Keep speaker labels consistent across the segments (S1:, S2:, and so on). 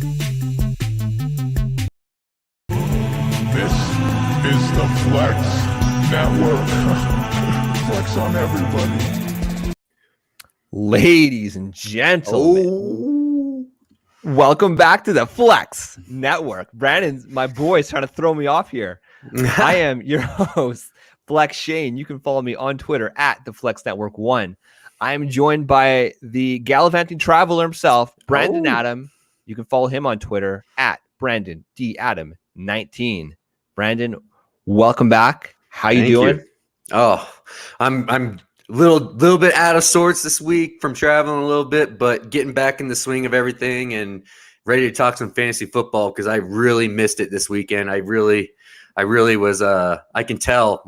S1: This is the Flex Network. Flex on everybody.
S2: Ladies and gentlemen, welcome back to the Flex Network. Brandon, my boy, is trying to throw me off here. I am your host, Flex Shane. You can follow me on Twitter at the Flex Network 1. I am joined by the gallivanting traveler himself, Brandon Adam. You can follow him on Twitter at Brandon D. Adam 19. Brandon, welcome back. How you doing?
S3: Oh, I'm a little bit out of sorts this week from traveling a little bit, but getting back in the swing of everything and ready to talk some fantasy football because I really missed it this weekend. I really was. I can tell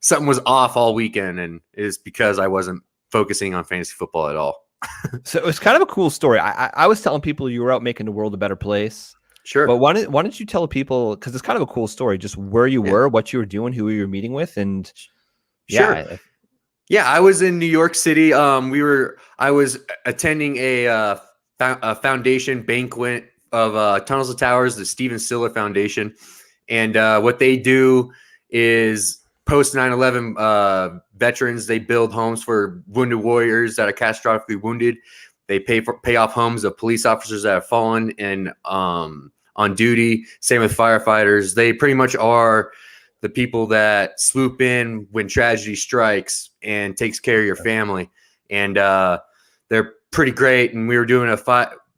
S3: something was off all weekend, and it's because I wasn't focusing on fantasy football at all.
S2: So it was kind of a cool story. I was telling people you were out making the world a better place.
S3: Sure.
S2: But why don't you tell people, because it's kind of a cool story, just where you were, what you were doing, who you were meeting with, and
S3: Sure. Yeah, I was in New York City. I was attending a foundation banquet of Tunnels to Towers, the Stephen Stiller Foundation. And what they do is post 9/11 veterans, they build homes for wounded warriors that are catastrophically wounded. They pay off homes of police officers that have fallen and on duty. Same with firefighters. They pretty much are the people that swoop in when tragedy strikes and takes care of your family. And they're pretty great. And we were doing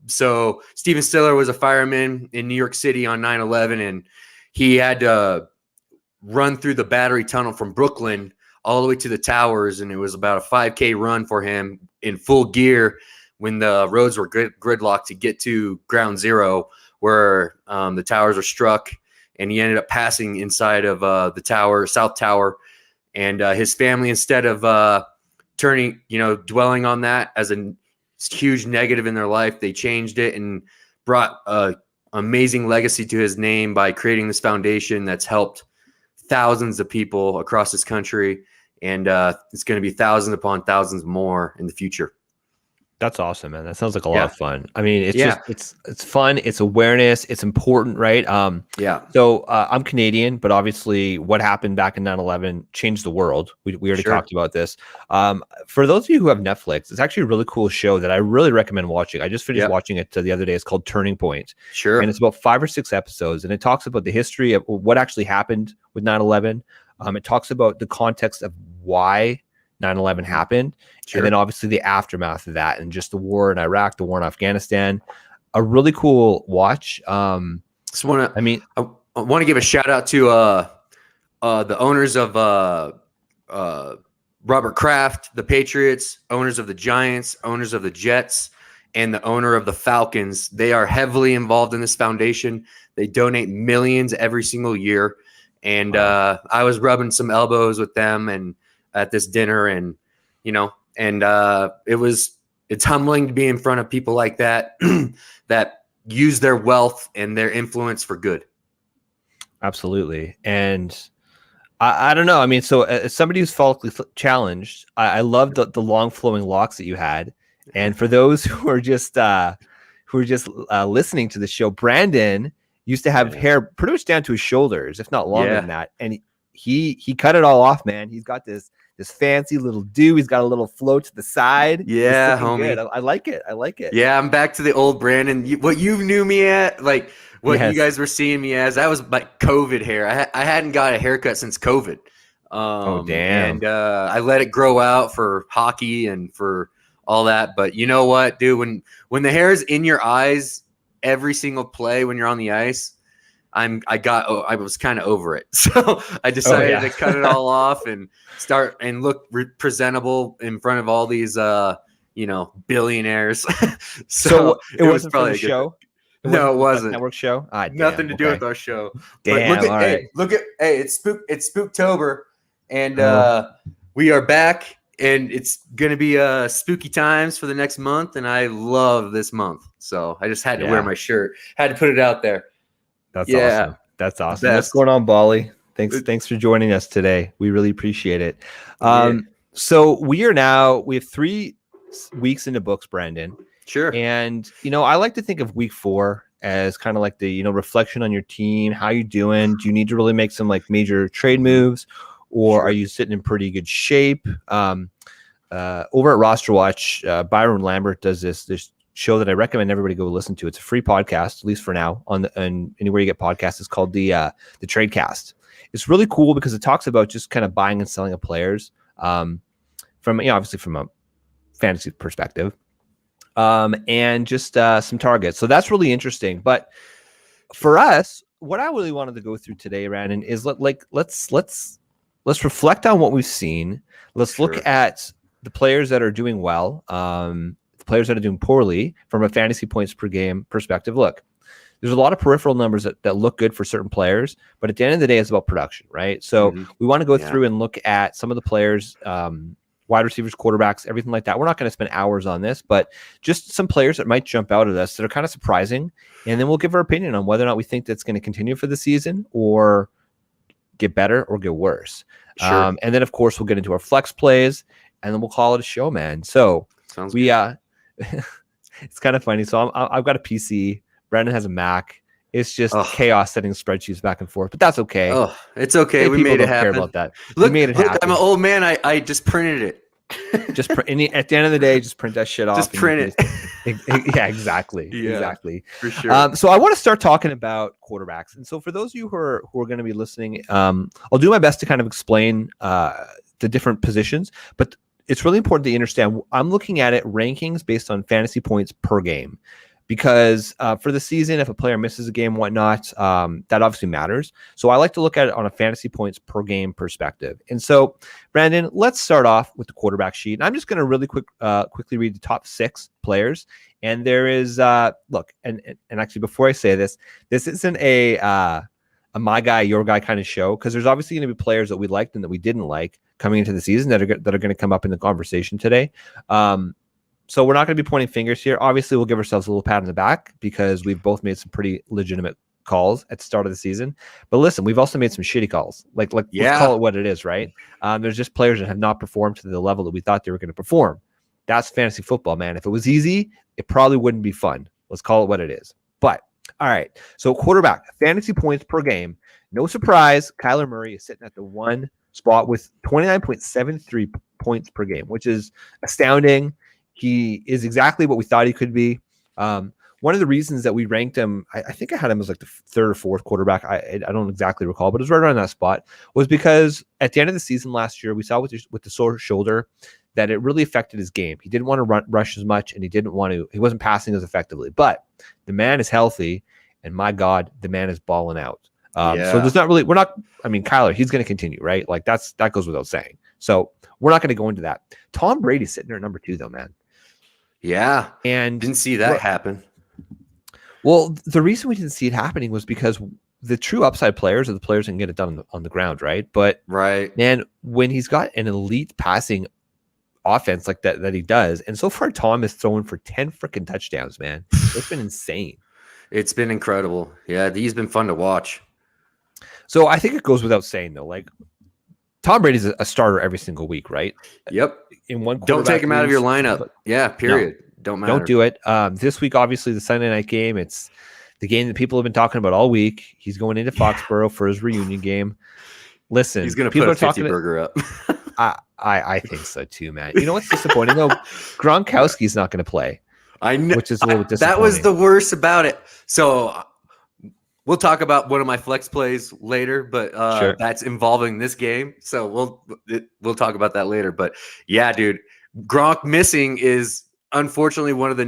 S3: so Stephen Stiller was a fireman in New York City on 9/11, and he had to run through the Battery Tunnel from Brooklyn all the way to the towers. And it was about a 5K run for him in full gear when the roads were gridlocked to get to ground zero where the towers were struck. And he ended up passing inside of the tower, South Tower. And his family, instead of dwelling on that as a huge negative in their life, they changed it and brought an amazing legacy to his name by creating this foundation that's helped thousands of people across this country. And it's going to be thousands upon thousands more in the future.
S2: That's awesome, man. That sounds like a lot of fun. I mean, it's it's fun. It's awareness. It's important, right? So I'm Canadian, but obviously what happened back in 9/11 changed the world. We already talked about this. For those of you who have Netflix, it's actually a really cool show that I really recommend watching. I just finished watching it the other day. It's called Turning Point.
S3: Sure.
S2: And it's about 5 or 6 episodes, and it talks about the history of what actually happened with 9/11. It talks about the context of why 9/11 happened, and then obviously the aftermath of that, and just the war in Iraq, the war in Afghanistan. A really cool watch. I want
S3: to give a shout out to the owners of Robert Kraft, the Patriots, owners of the Giants, owners of the Jets, and the owner of the Falcons. They are heavily involved in this foundation. They donate millions every single year, and I was rubbing some elbows with them and at this dinner, and it's humbling to be in front of people like that that use their wealth and their influence for good.
S2: Absolutely. And I don't know. I mean, so as somebody who's follically challenged, I love the long flowing locks that you had. And for those who are just listening to the show, Brandon used to have hair pretty much down to his shoulders, if not longer than that. And he cut it all off, man. He's got this fancy little do. He's got a little flow to the side.
S3: Yeah, homie.
S2: I like it.
S3: Yeah, I'm back to the old Brandon. What you knew me at, like what you guys were seeing me as, that was like COVID hair. I hadn't got a haircut since COVID.
S2: Oh, damn.
S3: And I let it grow out for hockey and for all that. But you know what, dude? When the hair is in your eyes every single play when you're on the ice, I was kind of over it. So I decided to cut it all off and start and look presentable in front of all these, billionaires. so
S2: it wasn't probably a show.
S3: No, it wasn't.
S2: Network show.
S3: Nothing to do with our show.
S2: Damn.
S3: It's Spooktober, and we are back, and it's gonna be spooky times for the next month, and I love this month. So I just had to wear my shirt. Had to put it out there.
S2: That's awesome. That's awesome. What's going on, Bali? Thanks for joining us today. We really appreciate it. So we have 3 weeks into books, Brandon.
S3: Sure.
S2: And, I like to think of week 4 as kind of like the, reflection on your team. How you doing? Do you need to really make some like major trade moves, or are you sitting in pretty good shape? Over at Roster Watch, Byron Lambert does this show that I recommend everybody go listen to. It's a free podcast, at least for now, on anywhere you get podcasts. It's called the Trade Cast. It's really cool because it talks about just kind of buying and selling of players from, obviously from a fantasy perspective. And just some targets. So that's really interesting. But for us, what I really wanted to go through today, Brandon, is let's reflect on what we've seen. Let's look at the players that are doing well, the players that are doing poorly from a fantasy points per game perspective. Look, there's a lot of peripheral numbers that look good for certain players, but at the end of the day, it's about production, right? So we want to go through and look at some of the players, wide receivers, quarterbacks, everything like that. We're not going to spend hours on this, but just some players that might jump out at us that are kind of surprising. And then we'll give our opinion on whether or not we think that's going to continue for the season or get better or get worse. And then, of course, we'll get into our flex plays, and then we'll call it a show, man. So it's kind of funny. So I've got a PC. Brandon has a Mac. It's just chaos setting spreadsheets back and forth, but that's okay.
S3: Oh, it's okay. We made it happen.
S2: Care about that.
S3: Look,
S2: we made it happen.
S3: I'm an old man. I just printed it.
S2: At the end of the day, just print that shit off.
S3: Just print it.
S2: Yeah, exactly. Exactly.
S3: For sure.
S2: So I want to start talking about quarterbacks. And so for those of you who are going to be listening, I'll do my best to kind of explain the different positions, but it's really important that you understand I'm looking at it rankings based on fantasy points per game. Because for the season, if a player misses a game, whatnot, that obviously matters. So I like to look at it on a fantasy points per game perspective. And so, Brandon, let's start off with the quarterback sheet. And I'm just going to really quickly read the top 6 players. And there is, look, and actually before I say this isn't a my guy, your guy kind of show, because there's obviously going to be players that we liked and that we didn't like coming into the season that are going to come up in the conversation today. So we're not going to be pointing fingers here. Obviously, we'll give ourselves a little pat on the back because we've both made some pretty legitimate calls at the start of the season. But listen, we've also made some shitty calls. Let's call it what it is, right? There's just players that have not performed to the level that we thought they were going to perform. That's fantasy football, man. If it was easy, it probably wouldn't be fun. Let's call it what it is. But, all right. So quarterback, fantasy points per game. No surprise, Kyler Murray is sitting at the 1 spot with 29.73 points per game, which is astounding. He is exactly what we thought he could be. One of the reasons that we ranked him, I think I had him as like the 3rd or 4th quarterback. I don't exactly recall, but it was right around that spot, was because at the end of the season last year, we saw with the sore shoulder that it really affected his game. He didn't want to rush as much, and he wasn't passing as effectively. But the man is healthy, and my God, the man is balling out. So there's Kyler, he's going to continue, right? Like that goes without saying. So we're not going to go into that. Tom Brady's sitting there at number 2, though, man.
S3: Yeah.
S2: And
S3: didn't see that happen.
S2: Well, the reason we didn't see it happening was because the true upside players are the players that can get it done on the ground, right? But man, when he's got an elite passing offense like that he does, and so far Tom is throwing for 10 freaking touchdowns, man. It's been insane.
S3: It's been incredible. Yeah, he's been fun to watch.
S2: So I think it goes without saying, though, like Tom Brady's a starter every single week, right?
S3: Yep.
S2: In one,
S3: don't take him out of your lineup. Yeah, period.
S2: No,
S3: don't matter.
S2: Don't do it. This week, obviously, the Sunday night game. It's the game that people have been talking about all week. He's going into Foxborough for his reunion game. Listen,
S3: he's going to put a 50 burger up.
S2: I think so too, man. You know what's disappointing though? Gronkowski's not going to play.
S3: I know,
S2: which is a little bit disappointing.
S3: That was the worst about it. So we'll talk about one of my flex plays later, but that's involving this game. So we'll talk about that later. But yeah, dude, Gronk missing is unfortunately one of those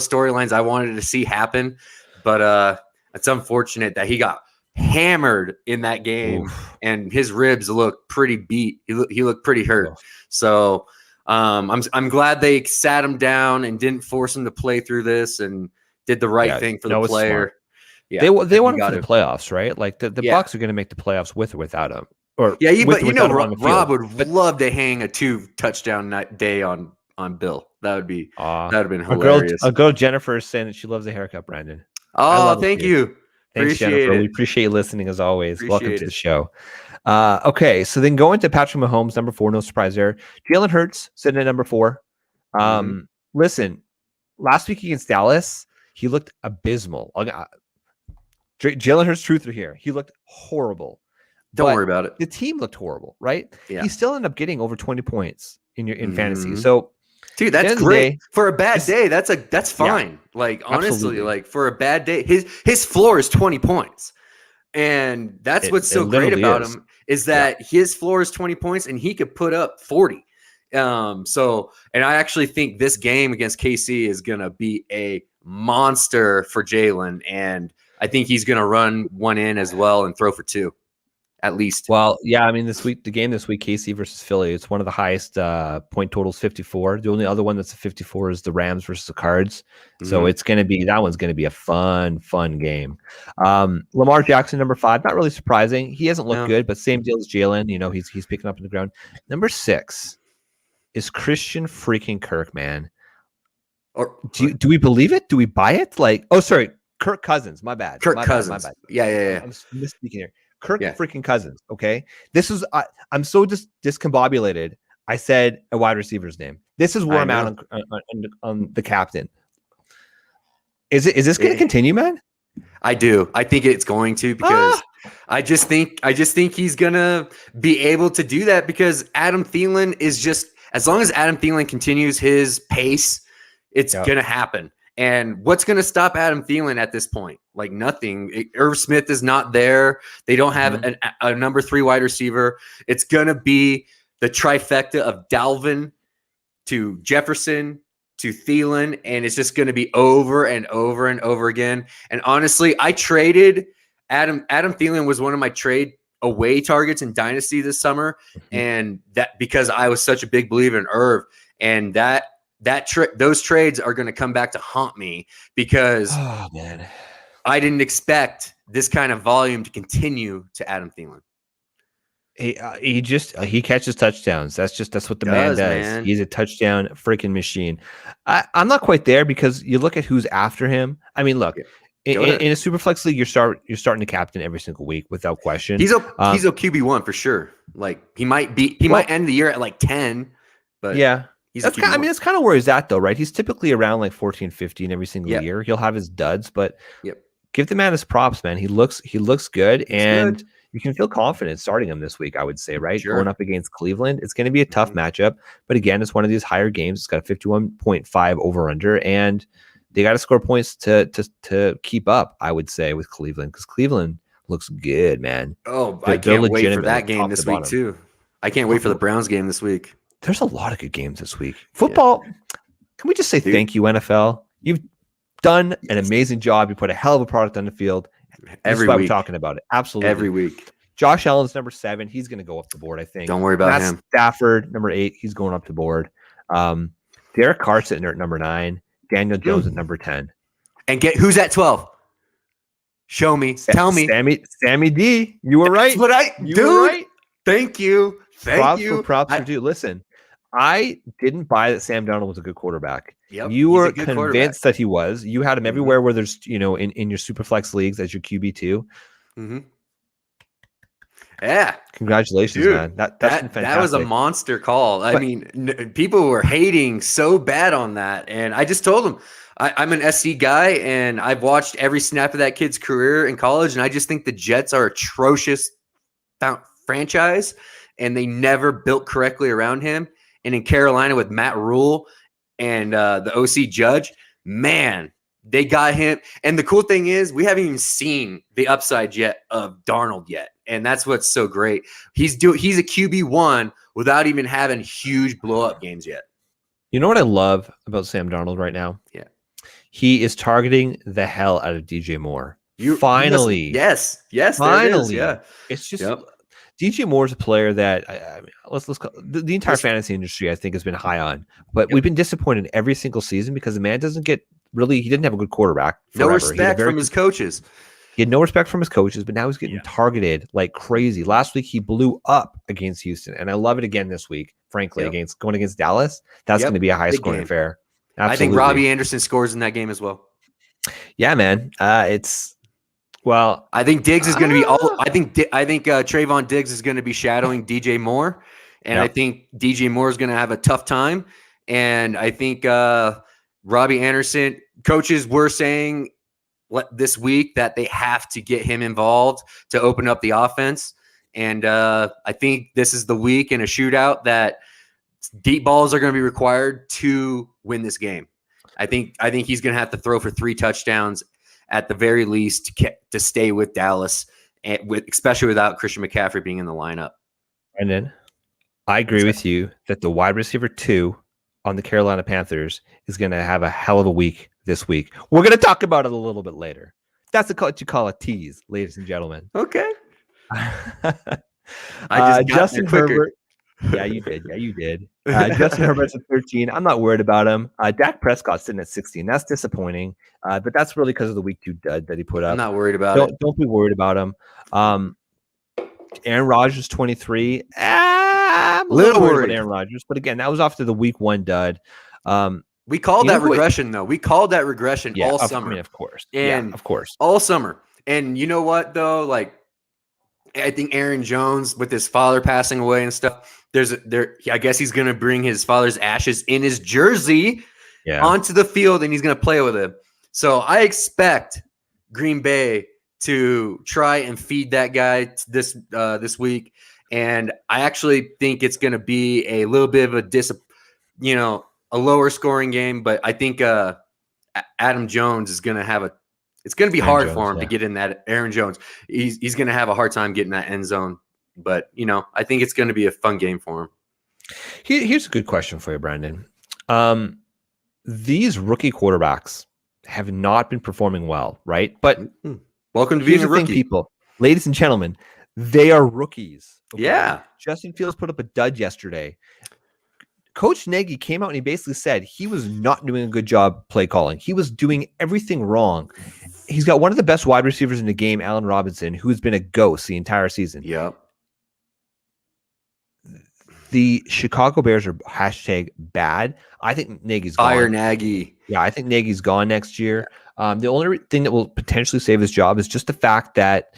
S3: storylines I wanted to see happen. But it's unfortunate that he got hammered in that game. Oof. And his ribs look pretty beat. He looked pretty hurt. Oof. So I'm glad they sat him down and didn't force him to play through this and did the right thing for the player. Smart. Yeah,
S2: they want him for the playoffs, right? Like the Bucs are going to make the playoffs with or without him. Or
S3: Rob would love to hang a 2 touchdown day on Bill. That would have been hilarious.
S2: A girl Jennifer is saying that she loves the haircut, Brandon.
S3: Oh, thank you.
S2: Thanks, Jennifer. We appreciate you listening as always. Welcome to the show. Okay, so then going to Patrick Mahomes, number 4, no surprise there. Jalen Hurts sitting at number 4. Listen, last week against Dallas, he looked abysmal. Jalen Hurts truther here. He looked horrible.
S3: Don't worry about it.
S2: The team looked horrible, right?
S3: Yeah.
S2: He still ended up getting over 20 points in fantasy. So,
S3: dude, that's great for a bad day. That's fine.
S2: Yeah,
S3: like honestly,
S2: absolutely.
S3: like for a bad day, his floor is 20 points, and that's what's so great about him is that his floor is 20 points, and he could put up 40. So, and I actually think this game against KC is gonna be a monster for Jalen, and I think he's gonna run one in as well and throw for 2. At least.
S2: Well, yeah, I mean, the game this week, KC versus Philly, it's one of the highest point totals, 54. The only other one that's a 54 is the Rams versus the Cards. So it's going to be, that one's going to be a fun game. Lamar Jackson, number 5, not really surprising. He hasn't looked good, but same deal as Jalen. You know, he's picking up in the ground. Number 6 is Christian freaking Kirk, man. Do we believe it? Do we buy it? Like, oh, sorry, Kirk Cousins. My bad.
S3: My bad. Yeah.
S2: I'm misspeaking here. Kirk freaking Cousins. Okay, this is I'm so discombobulated. I said a wide receiver's name. This is where I'm at on the captain. Is this going to continue, man?
S3: I do. I think it's going to because I just think he's gonna be able to do that because Adam Thielen is just as long as Adam Thielen continues his pace, it's gonna happen. And what's going to stop Adam Thielen at this point? Like nothing. Irv Smith is not there. They don't have a number 3 wide receiver. It's going to be the trifecta of Dalvin to Jefferson to Thielen, and it's just going to be over and over and over again. And honestly, I traded Adam Thielen was one of my trade away targets in Dynasty this summer, and that because I was such a big believer in Irv, and those trades are going to come back to haunt me because I didn't expect this kind of volume to continue to Adam Thielen.
S2: He catches touchdowns. That's what the man does. Man. He's a touchdown freaking machine. I'm not quite there because you look at who's after him. I mean, look, in a super flex league, you're starting to captain every single week without question.
S3: He's a QB1 for sure. Like he might end the year at like 10, but
S2: yeah. That's kind of where he's at, though, right? He's typically around like 14, 15 every single year. He'll have his duds, but give the man his props, man. He looks good, and you can feel confident starting him this week, I would say, right? Sure. Going up against Cleveland. It's going to be a tough matchup, but again, it's one of these higher games. It's got a 51.5 over-under, and they got to score points to keep up, I would say, with Cleveland, because Cleveland looks good, man.
S3: Oh, I can't wait for that game this week, too. I can't wait for the Browns game this week.
S2: There's a lot of good games this week. Football, can we just say thank you, NFL? You've done an amazing job. You put a hell of a product on the field.
S3: Every week.
S2: We're talking about it. Absolutely.
S3: Every week.
S2: Josh Allen's number 7. He's going to go up the board, I think.
S3: Don't worry about him.
S2: Stafford, number 8. He's going up the board. Derek Carr sitting there at number 9. Daniel Jones at number 10.
S3: And who's at 12? Show me. Tell me.
S2: Sammy D. You were right.
S3: You were right. Thank you.
S2: Props for due. Listen. I didn't buy that Sam Darnold was a good quarterback.
S3: Yep,
S2: you were convinced that he was. You had him everywhere where there's, in your super flex leagues as your QB2.
S3: Yeah.
S2: Congratulations, dude, man. That's fantastic.
S3: That was a monster call. I mean, people were hating so bad on that. And I just told them, I'm an SC guy, and I've watched every snap of that kid's career in college, and I just think the Jets are atrocious franchise, and they never built correctly around him. And in Carolina with Matt Rule and the OC Judge, man, they got him. And the cool thing is we haven't even seen the upside yet of Darnold yet. And that's what's so great. He's a QB1 without even having huge blow-up games yet.
S2: You know what I love about Sam Darnold right now?
S3: Yeah.
S2: He is targeting the hell out of DJ Moore. Finally.
S3: Yes.
S2: Finally.
S3: Yeah.
S2: It's just DJ Moore's a player that let's call the entire fantasy industry, I think, has been high on, but we've been disappointed every single season because the man he didn't have a good quarterback.
S3: No respect from his coaches.
S2: He had no respect from his coaches, but now he's getting targeted like crazy. Last week he blew up against Houston, and I love it again this week. Frankly, going against Dallas, that's going to be a high scoring affair. Absolutely.
S3: I think Robbie Anderson scores in that game as well.
S2: Yeah, man. Well,
S3: I think Diggs is going to be I think Trayvon Diggs is going to be shadowing DJ Moore, and I think DJ Moore is going to have a tough time. And I think Robbie Anderson, coaches were saying this week that they have to get him involved to open up the offense. And I think this is the week in a shootout that deep balls are going to be required to win this game. I think he's going to have to throw for 3 touchdowns at the very least to stay with Dallas, and especially without Christian McCaffrey being in the lineup.
S2: And then I agree with you that the wide receiver 2 on the Carolina Panthers is going to have a hell of a week this week. We're going to talk about it a little bit later. That's what you call a tease, ladies and gentlemen.
S3: Okay.
S2: Justin Herbert. Yeah, you did. Yeah, you did. Justin Herbert's at 13. I'm not worried about him. Dak Prescott's sitting at 16. That's disappointing. But that's really because of the week 2 dud that he put up.
S3: I'm not worried about it.
S2: Don't be worried about him. Aaron Rodgers, 23. I'm a little worried about Aaron Rodgers. But again, that was after the week 1 dud.
S3: We called that regression, though. We called that regression all summer.
S2: I mean, of course.
S3: And
S2: of course.
S3: All summer. And you know what, though? Like, I think Aaron Jones, with his father passing away and stuff, I guess he's going to bring his father's ashes in his jersey onto the field, and he's going to play with it. So I expect Green Bay to try and feed that guy this week. And I actually think it's going to be a little bit of a lower scoring game, but I think Adam Jones is going to have it's going to be hard for him to get in that. Aaron Jones, he's going to have a hard time getting that end zone, but I think it's going to be a fun game for him.
S2: Here's a good question for you, Brandon. These rookie quarterbacks have not been performing well, right? But
S3: welcome to being a rookie,
S2: people, ladies and gentlemen. They are rookies. Okay?
S3: Yeah.
S2: Justin Fields put up a dud yesterday. Coach Nagy came out and he basically said he was not doing a good job play calling. He was doing everything wrong. He's got one of the best wide receivers in the game, Allen Robinson, who's been a ghost the entire season.
S3: Yep.
S2: The Chicago Bears are #bad. I think Nagy's gone.
S3: Fire Nagy.
S2: Yeah, I think Nagy's gone next year. The only thing that will potentially save his job is just the fact that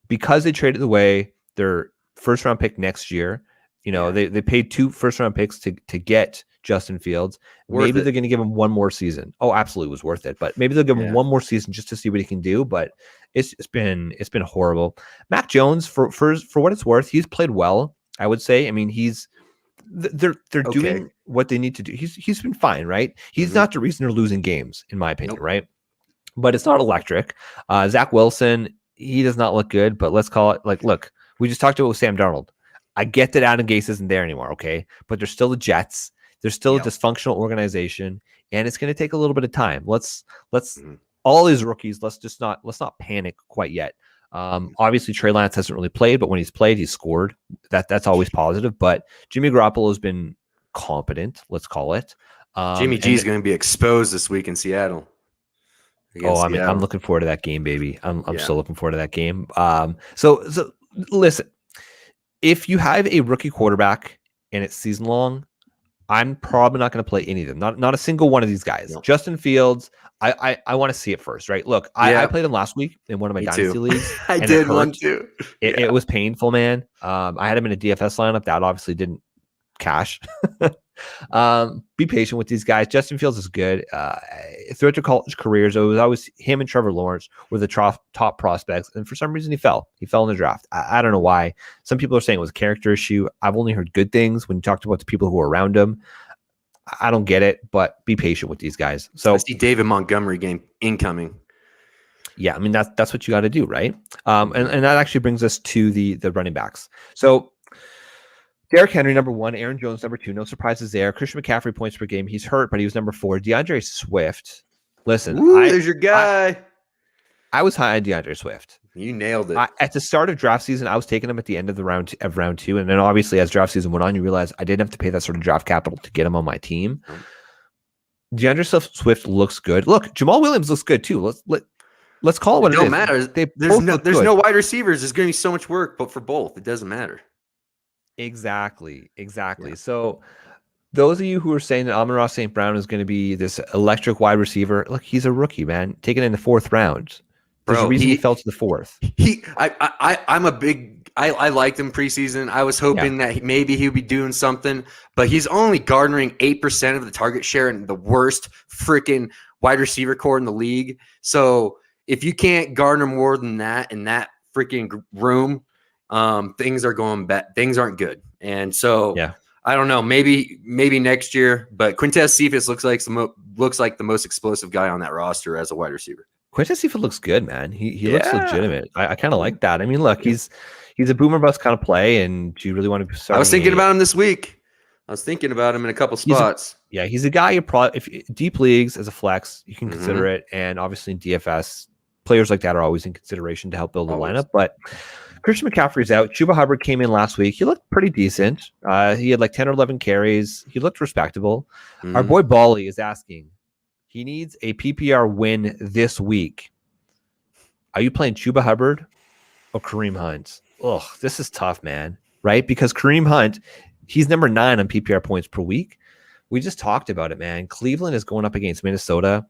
S2: because they traded away their first-round pick next year, they paid 2 first-round picks to get Justin Fields. Maybe they're going to give him one more season. Oh, absolutely, was worth it. But maybe they'll give him one more season just to see what he can do. But it's been horrible. Mac Jones, for what it's worth, he's played well. I would say. I mean, they're doing what they need to do. He's been fine, right? He's not the reason they're losing games, in my opinion, right? But it's not electric. Zach Wilson, he does not look good. But let's call it look, we just talked about with Sam Darnold. I get that Adam Gase isn't there anymore, okay? But they're still the Jets. They're still a dysfunctional organization, and it's going to take a little bit of time. Let's all these rookies. Let's not panic quite yet. Obviously, Trey Lance hasn't really played, but when he's played, he's scored. That's always positive. But Jimmy Garoppolo has been competent. Let's call it.
S3: Jimmy G is going to be exposed this week in Seattle.
S2: I'm looking forward to that game, baby. I'm still looking forward to that game. So listen. If you have a rookie quarterback and it's season long, I'm probably not going to play any of them. Not a single one of these guys. No. Justin Fields, I want to see it first, right? Look, I played him last week in one of my dynasty leagues.
S3: I did one too.
S2: It was painful, man. I had him in a DFS lineup. That obviously didn't cash. Be patient with these guys. Justin Fields is good. Throughout their college careers, it was always him and Trevor Lawrence were the top prospects, and for some reason he fell. He fell in the draft. I don't know why. Some people are saying it was a character issue. I've only heard good things when you talked about the people who were around him. I don't get it, but be patient with these guys. So
S3: I see David Montgomery game incoming.
S2: Yeah, I mean that's what you got to do, right? And that actually brings us to the running backs. So Derrick Henry, number 1. Aaron Jones, number 2. No surprises there. Christian McCaffrey, points per game. He's hurt, but he was number 4. Deandre Swift. Listen,
S3: there's your guy.
S2: I was high on Deandre Swift.
S3: You nailed it.
S2: At the start of draft season, I was taking him at the end of round 2, and then obviously as draft season went on, you realize I didn't have to pay that sort of draft capital to get him on my team. Deandre Swift looks good. Look, Jamal Williams looks good too. Let's call it what it is.
S3: It don't matter. There's no wide receivers. There's going to be so much work, but for both, it doesn't matter.
S2: Exactly. Yeah. So those of you who are saying that Amon-Ra St. Brown is going to be this electric wide receiver, look, he's a rookie, man. Taken in the 4th round. There's a reason he fell to the 4th.
S3: I liked him preseason. I was hoping that maybe he would be doing something, but he's only garnering 8% of the target share in the worst freaking wide receiver core in the league. So if you can't garner more than that in that freaking room, things are going bad. Things aren't good. And so I don't know, maybe next year, but Quintez Cephas looks like the most explosive guy on that roster as a wide receiver.
S2: Quintez Cephas looks good, man. He looks legitimate. I kind of like that. I mean, look, he's a boomer bust kind of play, and do you really want to start?
S3: I was thinking about him this week. I was thinking about him in a couple spots.
S2: He's a guy you probably, if deep leagues as a flex, you can consider it, and obviously in DFS, players like that are always in consideration to help build a lineup. But Christian McCaffrey's out. Chuba Hubbard came in last week. He looked pretty decent. He had like 10 or 11 carries. He looked respectable. Our boy Bally is asking, he needs a PPR win this week. Are you playing Chuba Hubbard or Kareem Hunt? Ugh, this is tough, man. Right? Because Kareem Hunt, he's number 9 on PPR points per week. We just talked about it, man. Cleveland is going up against Minnesota.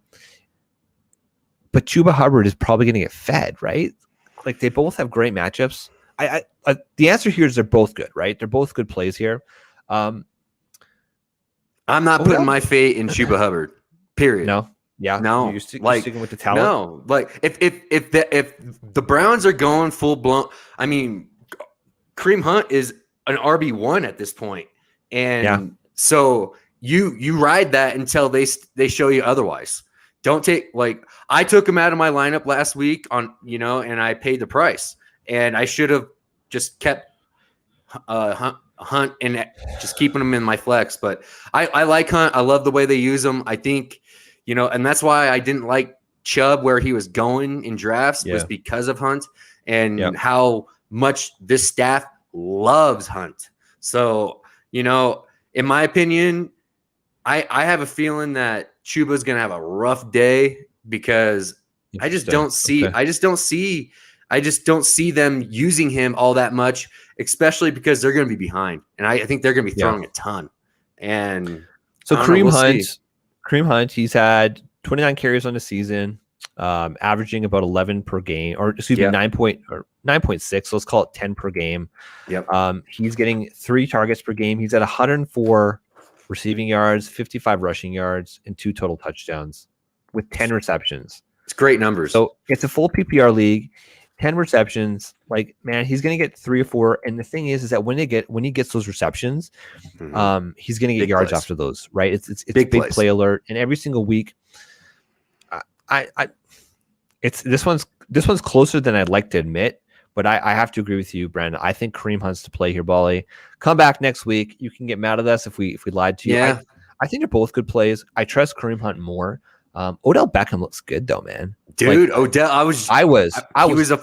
S2: But Chuba Hubbard is probably going to get fed, right? Like, they both have great matchups. The answer here is they're both good, right? They're both good plays here.
S3: I'm not putting my fate in Chuba Hubbard. Period.
S2: No. Yeah.
S3: No.
S2: You're sticking with the talent.
S3: No. Like, if the Browns are going full blown, I mean, Kareem Hunt is an RB1 at this point, and so you ride that until they show you otherwise. Don't take, like, I took him out of my lineup last week and I paid the price, and I should have just kept Hunt and just keeping him in my flex. But I like Hunt. I love the way they use him. I think, and that's why I didn't like Chubb where he was going in drafts was because of Hunt and how much this staff loves Hunt. So, in my opinion, I have a feeling that Chuba's going to have a rough day because I just don't see them using him all that much, especially because they're going to be behind. And I think they're going to be throwing a ton. And
S2: so Kareem Hunt, he's had 29 carries on the season, averaging about 11 per game, or excuse me, 9.6. So let's call it 10 per game.
S3: Yep.
S2: He's getting 3 targets per game. He's at 104 receiving yards, 55 rushing yards, and 2 total touchdowns with 10 receptions.
S3: It's great numbers.
S2: So it's a full PPR league, 10 receptions. Like, man, he's going to get 3 or 4. And the thing is that when he gets those receptions, he's going to get big yards after those, right? It's big play alert. And every single week, this one's closer than I'd like to admit. But I have to agree with you, Brandon. I think Kareem Hunt's to play here, Bally. Come back next week. You can get mad at us if we lied to you.
S3: Yeah.
S2: I think they're both good plays. I trust Kareem Hunt more. Odell Beckham looks good though, man.
S3: Dude, like, Odell, I was out.
S2: He's a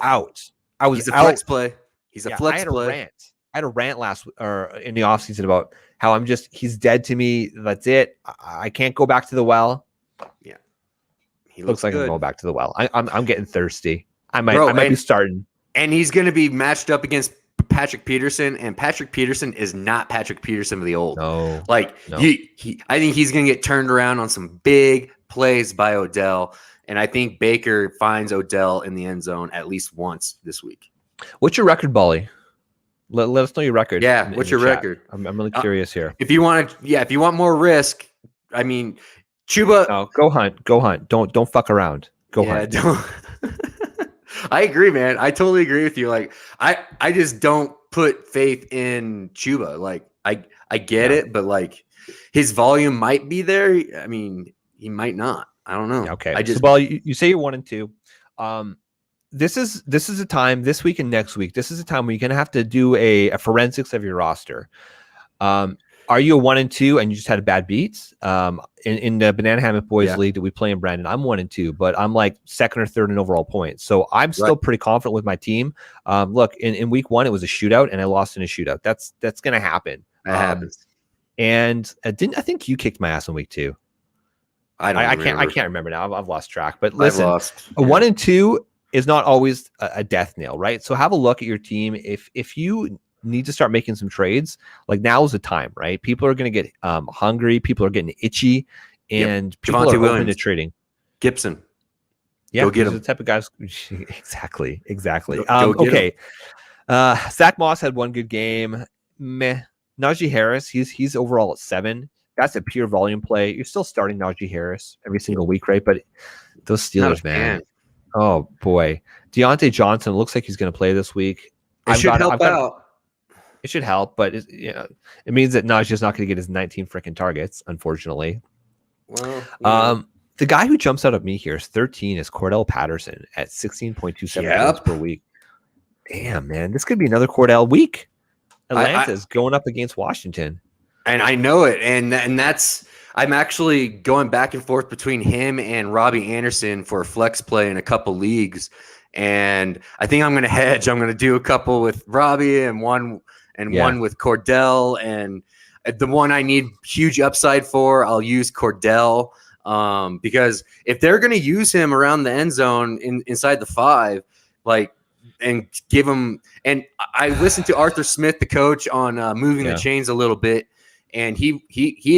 S3: flex play. He's a flex play.
S2: I had a rant in the offseason about how he's dead to me. That's it. I can't go back to the well.
S3: Yeah.
S2: He looks like good. I'm going back to the well. I'm getting thirsty. I might be starting.
S3: And he's going to be matched up against Patrick Peterson, and Patrick Peterson is not Patrick Peterson of the old.
S2: No.
S3: I think he's going to get turned around on some big plays by Odell, and I think Baker finds Odell in the end zone at least once this week.
S2: What's your record, Bally? Let us know your record.
S3: Yeah, what's your record?
S2: I'm really curious here.
S3: If you want more risk, I mean, Chuba.
S2: No, go Hunt. Don't fuck around. Go Hunt.
S3: Don't. I agree, man. I totally agree with you. Like, I just don't put faith in Chuba. Like, I get it, but like his volume might be there. I mean, he might not. I don't know.
S2: Okay. So, you say you're 1 and 2. This is a time this week and next week. This is a time where you're gonna have to do a forensics of your roster. Are you a 1 and 2 and you just had bad beats? In the Banana Hammock Boys League that we play in Brandon, I'm 1 and 2, but I'm like 2nd or 3rd in overall points. So I'm still pretty confident with my team. Look, in week 1, it was a shootout and I lost in a shootout. That's going to happen.
S3: That happens.
S2: And I think you kicked my ass in week 2. I can't remember now. I've lost track. But listen, a 1 and 2 is not always a death nail, right? So have a look at your team. If you need to start making some trades, like now is the time, right? People are going to get hungry. People are getting itchy, and people are open to trading.
S3: Gibson.
S2: Yeah,
S3: go get him.
S2: The type of guys. Exactly.
S3: Go
S2: okay. Zach Moss had one good game. Meh. Najee Harris, he's overall at 7. That's a pure volume play. You're still starting Najee Harris every single week, right? But those Steelers, man. Oh boy. Deontay Johnson looks like he's going to play this week.
S3: It should help out.
S2: It should help, but it means that Najee's not going to get his 19 freaking targets, unfortunately.
S3: Well,
S2: the guy who jumps out at me here is 13 is Cordell Patterson at 16.27 points per week. Damn, man, this could be another Cordell week. Atlanta's going up against Washington,
S3: and I know it, and that's I'm actually going back and forth between him and Robbie Anderson for a flex play in a couple leagues, and I think I'm going to hedge. I'm going to do a couple with Robbie and one with Cordell, and the one I need huge upside for, I'll use Cordell. Because if they're going to use him around the end zone inside the 5, and give him, and I listened to Arthur Smith, the coach, on moving the chains a little bit, and he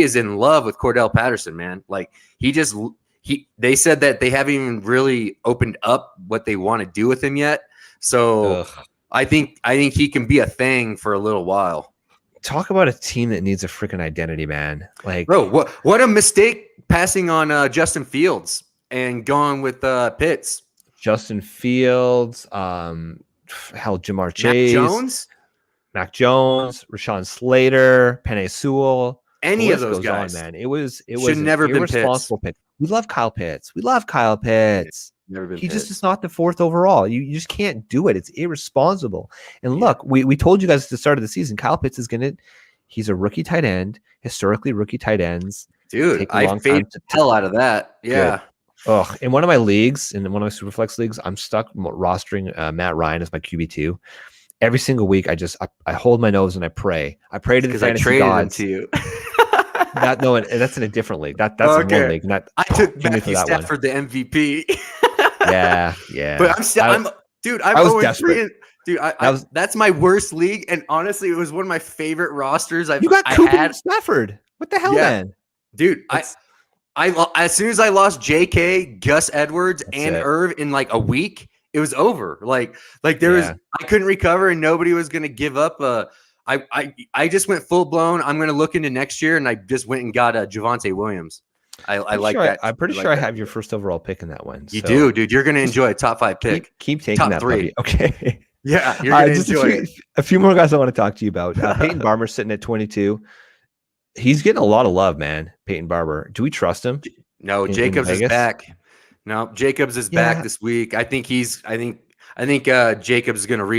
S3: is in love with Cordell Patterson, man. Like they said that they haven't even really opened up what they want to do with him yet. So I think he can be a thing for a little while.
S2: Talk about a team that needs a freaking identity, man. Like,
S3: bro, what a mistake passing on Justin Fields and going with Pitts.
S2: Justin Fields, Jamar Chase, Mac Jones, Rashawn Slater, Penei Sewell.
S3: Any of those guys,
S2: man. It was
S3: never been
S2: irresponsible pick. We love Kyle Pitts.
S3: Never been
S2: he just is not the 4th overall. You just can't do it. It's irresponsible. And look, we told you guys at the start of the season, Kyle Pitts he's a rookie tight end, historically rookie tight ends.
S3: Dude, I fade the hell out of that. Yeah.
S2: Ugh. In one of my leagues, in one of my Superflex leagues, I'm stuck rostering Matt Ryan as my QB2. Every single week, I hold my nose and I pray. I pray to the fantasy gods.
S3: Him to you.
S2: That's in a different league. That's in one league.
S3: I took Matthew Stafford the MVP.
S2: yeah.
S3: But I was desperate. Dude, that's my worst league, and honestly, it was one of my favorite rosters
S2: You got Cooper and Stafford. What the hell, man?
S3: Dude, I as soon as I lost JK, Gus Edwards, and Irv in like a week, it was over. Like there was, I couldn't recover, and nobody was gonna give up. I just went full blown. I'm gonna look into next year, and I just went and got Javonte Williams. I like that.
S2: I'm pretty sure I have your first overall pick in that one.
S3: You do, dude. You're gonna enjoy a top 5 pick.
S2: Keep taking
S3: top
S2: that
S3: 3.
S2: Okay.
S3: Yeah, you're gonna enjoy it.
S2: A few more guys I want to talk to you about. Peyton Barber sitting at 22. He's getting a lot of love, man. Peyton Barber. Do we trust him?
S3: No, Jacobs is back. No, Jacobs is back this week. I think Jacobs is going to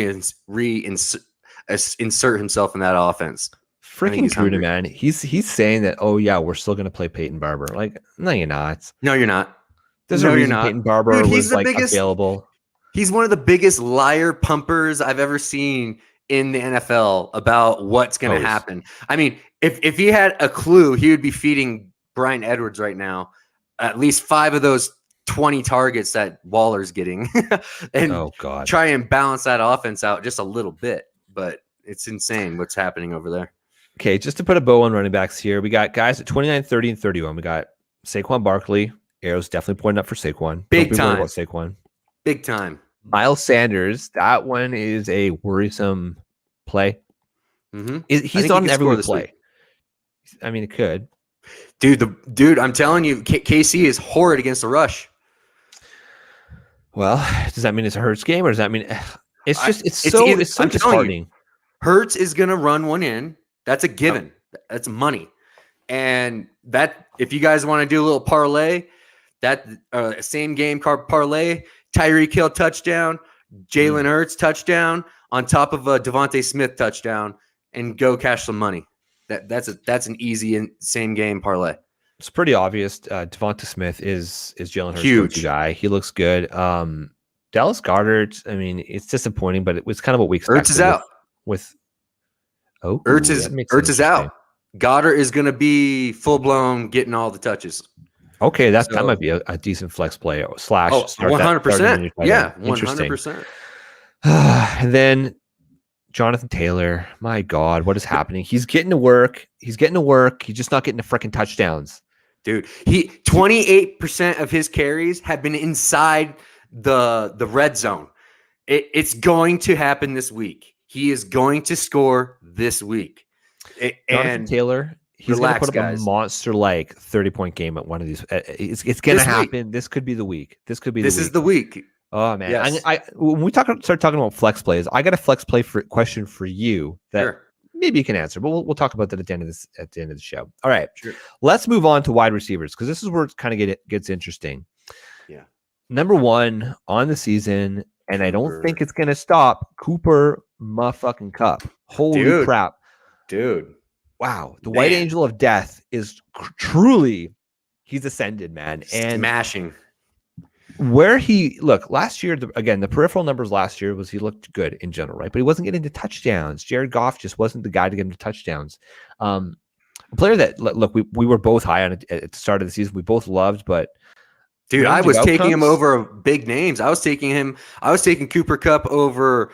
S3: insert himself in that offense.
S2: Freaking Crudder, man. He's saying that. Oh yeah, we're still going to play Peyton Barber. Like, no, you're not.
S3: No, you're not.
S2: There's a reason Peyton Barber was available.
S3: He's one of the biggest liar pumpers I've ever seen in the NFL about what's going to happen. I mean, if he had a clue, he would be feeding Bryan Edwards right now at least 5 of those 20 targets that Waller's getting and try and balance that offense out just a little bit. But it's insane what's happening over there.
S2: Okay, just to put a bow on running backs here, we got guys at 29, 30, and 31. We got Saquon Barkley. Arrow's definitely pointing up for Saquon.
S3: Big time.
S2: About Saquon.
S3: Big time.
S2: Miles Sanders, that one is a worrisome play.
S3: Mm-hmm.
S2: He's not an every week play. I mean, it could.
S3: Dude, I'm telling you, KC is horrid against the rush.
S2: Well, does that mean it's a Hurts game, or does that mean it's so disheartening?
S3: Hurts is going to run one in. That's a given. That's money. And that, if you guys want to do a little parlay, that same game card parlay, Tyreek Hill touchdown, Jalen Hurts touchdown on top of a Devontae Smith touchdown, and go cash some money. That's an easy and same game parlay.
S2: It's pretty obvious. Devonta Smith is Jalen Hurts'
S3: huge
S2: guy. He looks good. Dallas Goedert, I mean, it's disappointing, but it was kind of what we expected.
S3: Ertz is out. Ertz is out. Goddard is going to be full blown getting all the touches.
S2: Okay, that might be a decent flex play /
S3: 100%. Yeah, 100%.
S2: And then Jonathan Taylor, my God, what is happening? He's getting to work. He's just not getting the freaking touchdowns.
S3: Dude, 28% of his carries have been inside the red zone. It's going to happen this week. He is going to score this week.
S2: Jonathan
S3: And
S2: Taylor, he's going to put up
S3: guys.
S2: a monster 30-point game at one of these. It's going to happen. This could be the week. This is
S3: the week.
S2: Oh man,
S3: yes.
S2: When we start talking about flex plays, I got a flex play question for you that maybe you can answer, but we'll talk about that at the end of the show. All right, let's move on to wide receivers because this is where it kind of gets interesting.
S3: Yeah,
S2: number 1 on the season, and I don't think it's going to stop. Cooper motherfucking Kupp. Holy crap,
S3: dude!
S2: Wow, the white angel of death is truly he's ascended, man, and
S3: smashing.
S2: Where last year, the peripheral numbers last year was he looked good in general, right? But he wasn't getting to touchdowns. Jared Goff just wasn't the guy to get him to touchdowns. A player that, we were both high on it at the start of the season. We both loved, but
S3: dude, I was taking him over big names. I was taking Cooper Kupp over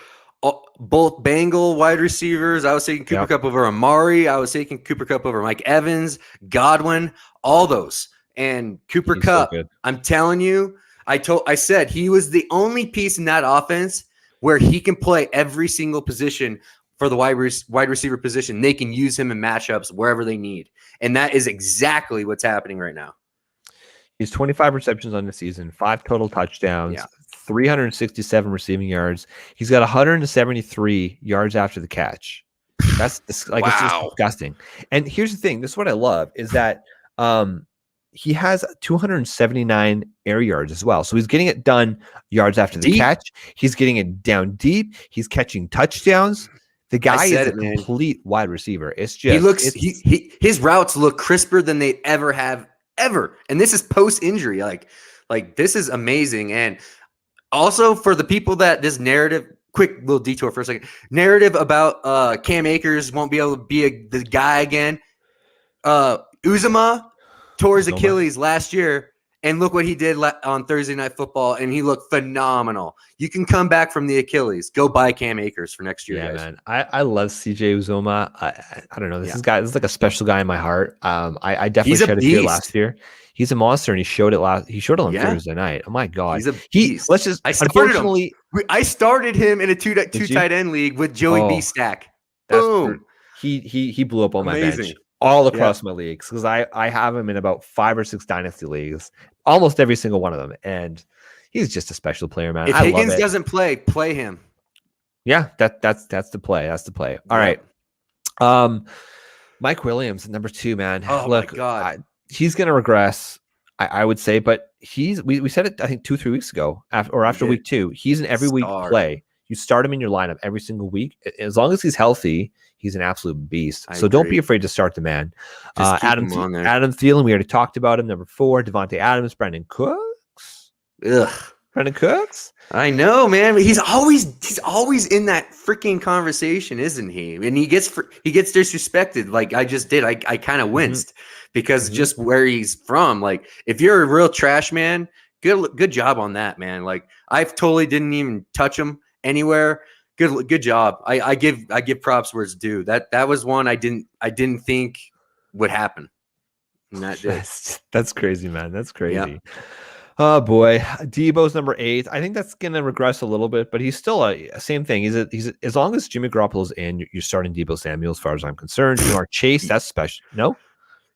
S3: both Bengal wide receivers. I was taking Cooper Kupp over Amari. I was taking Cooper Kupp over Mike Evans, Godwin, all those. And Cooper Kupp, so I'm telling you, I said he was the only piece in that offense where he can play every single position for the wide receiver position. They can use him in matchups wherever they need. And that is exactly what's happening right now.
S2: He's 25 receptions on the season, 5 total touchdowns, 367 receiving yards. He's got 173 yards after the catch. That's it's just disgusting. And here's the thing. This is what I love is that he has 279 air yards as well. So he's getting it done yards after the catch. He's getting it down deep. He's catching touchdowns. The guy is a complete wide receiver. It's just
S3: his routes look crisper than they ever have ever. And this is post injury. Like this is amazing. And also for the people that this narrative, quick little detour for a second, narrative about Cam Akers won't be able to be the guy again. Uzomah tore his Achilles last year, and look what he did on Thursday Night Football, and he looked phenomenal. You can come back from the Achilles. Go buy Cam Akers for next year, guys.
S2: Man. I love CJ Uzomah. I don't know. This is like a special guy in my heart. I definitely shed a tear last year. He's a monster, and he showed it on Thursday night. Oh my God.
S3: He's a beast. I started him in a two tight end league with Joey B Stack. Boom.
S2: He blew up on my bench. All across my leagues because I have him in about 5 or 6 dynasty leagues, almost every single one of them, and he's just a special player, man.
S3: If Higgins doesn't play him.
S2: Yeah, that's the play. That's the play. All right, Mike Williams, number 2, man.
S3: Oh my God,
S2: he's gonna regress, I would say, but we said it I think 2-3 weeks ago after week 2. He's an every week play. You start him in your lineup every single week as long as he's healthy. He's an absolute beast. So don't be afraid to start the man. Adam Thielen, we already talked about him. Number 4, Devontae Adams, Brandon Cooks. Brandon Cooks.
S3: I know, man. But he's always in that freaking conversation, isn't he? And he gets disrespected. Like I just did. I kind of winced because just where he's from. Like if you're a real trash man, good job on that, man. Like I totally didn't even touch him anywhere. Good job. I give props where it's due. That was one I didn't think would happen. And that did.
S2: That's crazy, man. That's crazy. Yep. Oh boy, Debo's number 8. I think that's gonna regress a little bit, but he's still same thing. He's as long as Jimmy Garoppolo's in, you're starting Debo Samuel. As far as I'm concerned, Jamar Chase, that's special.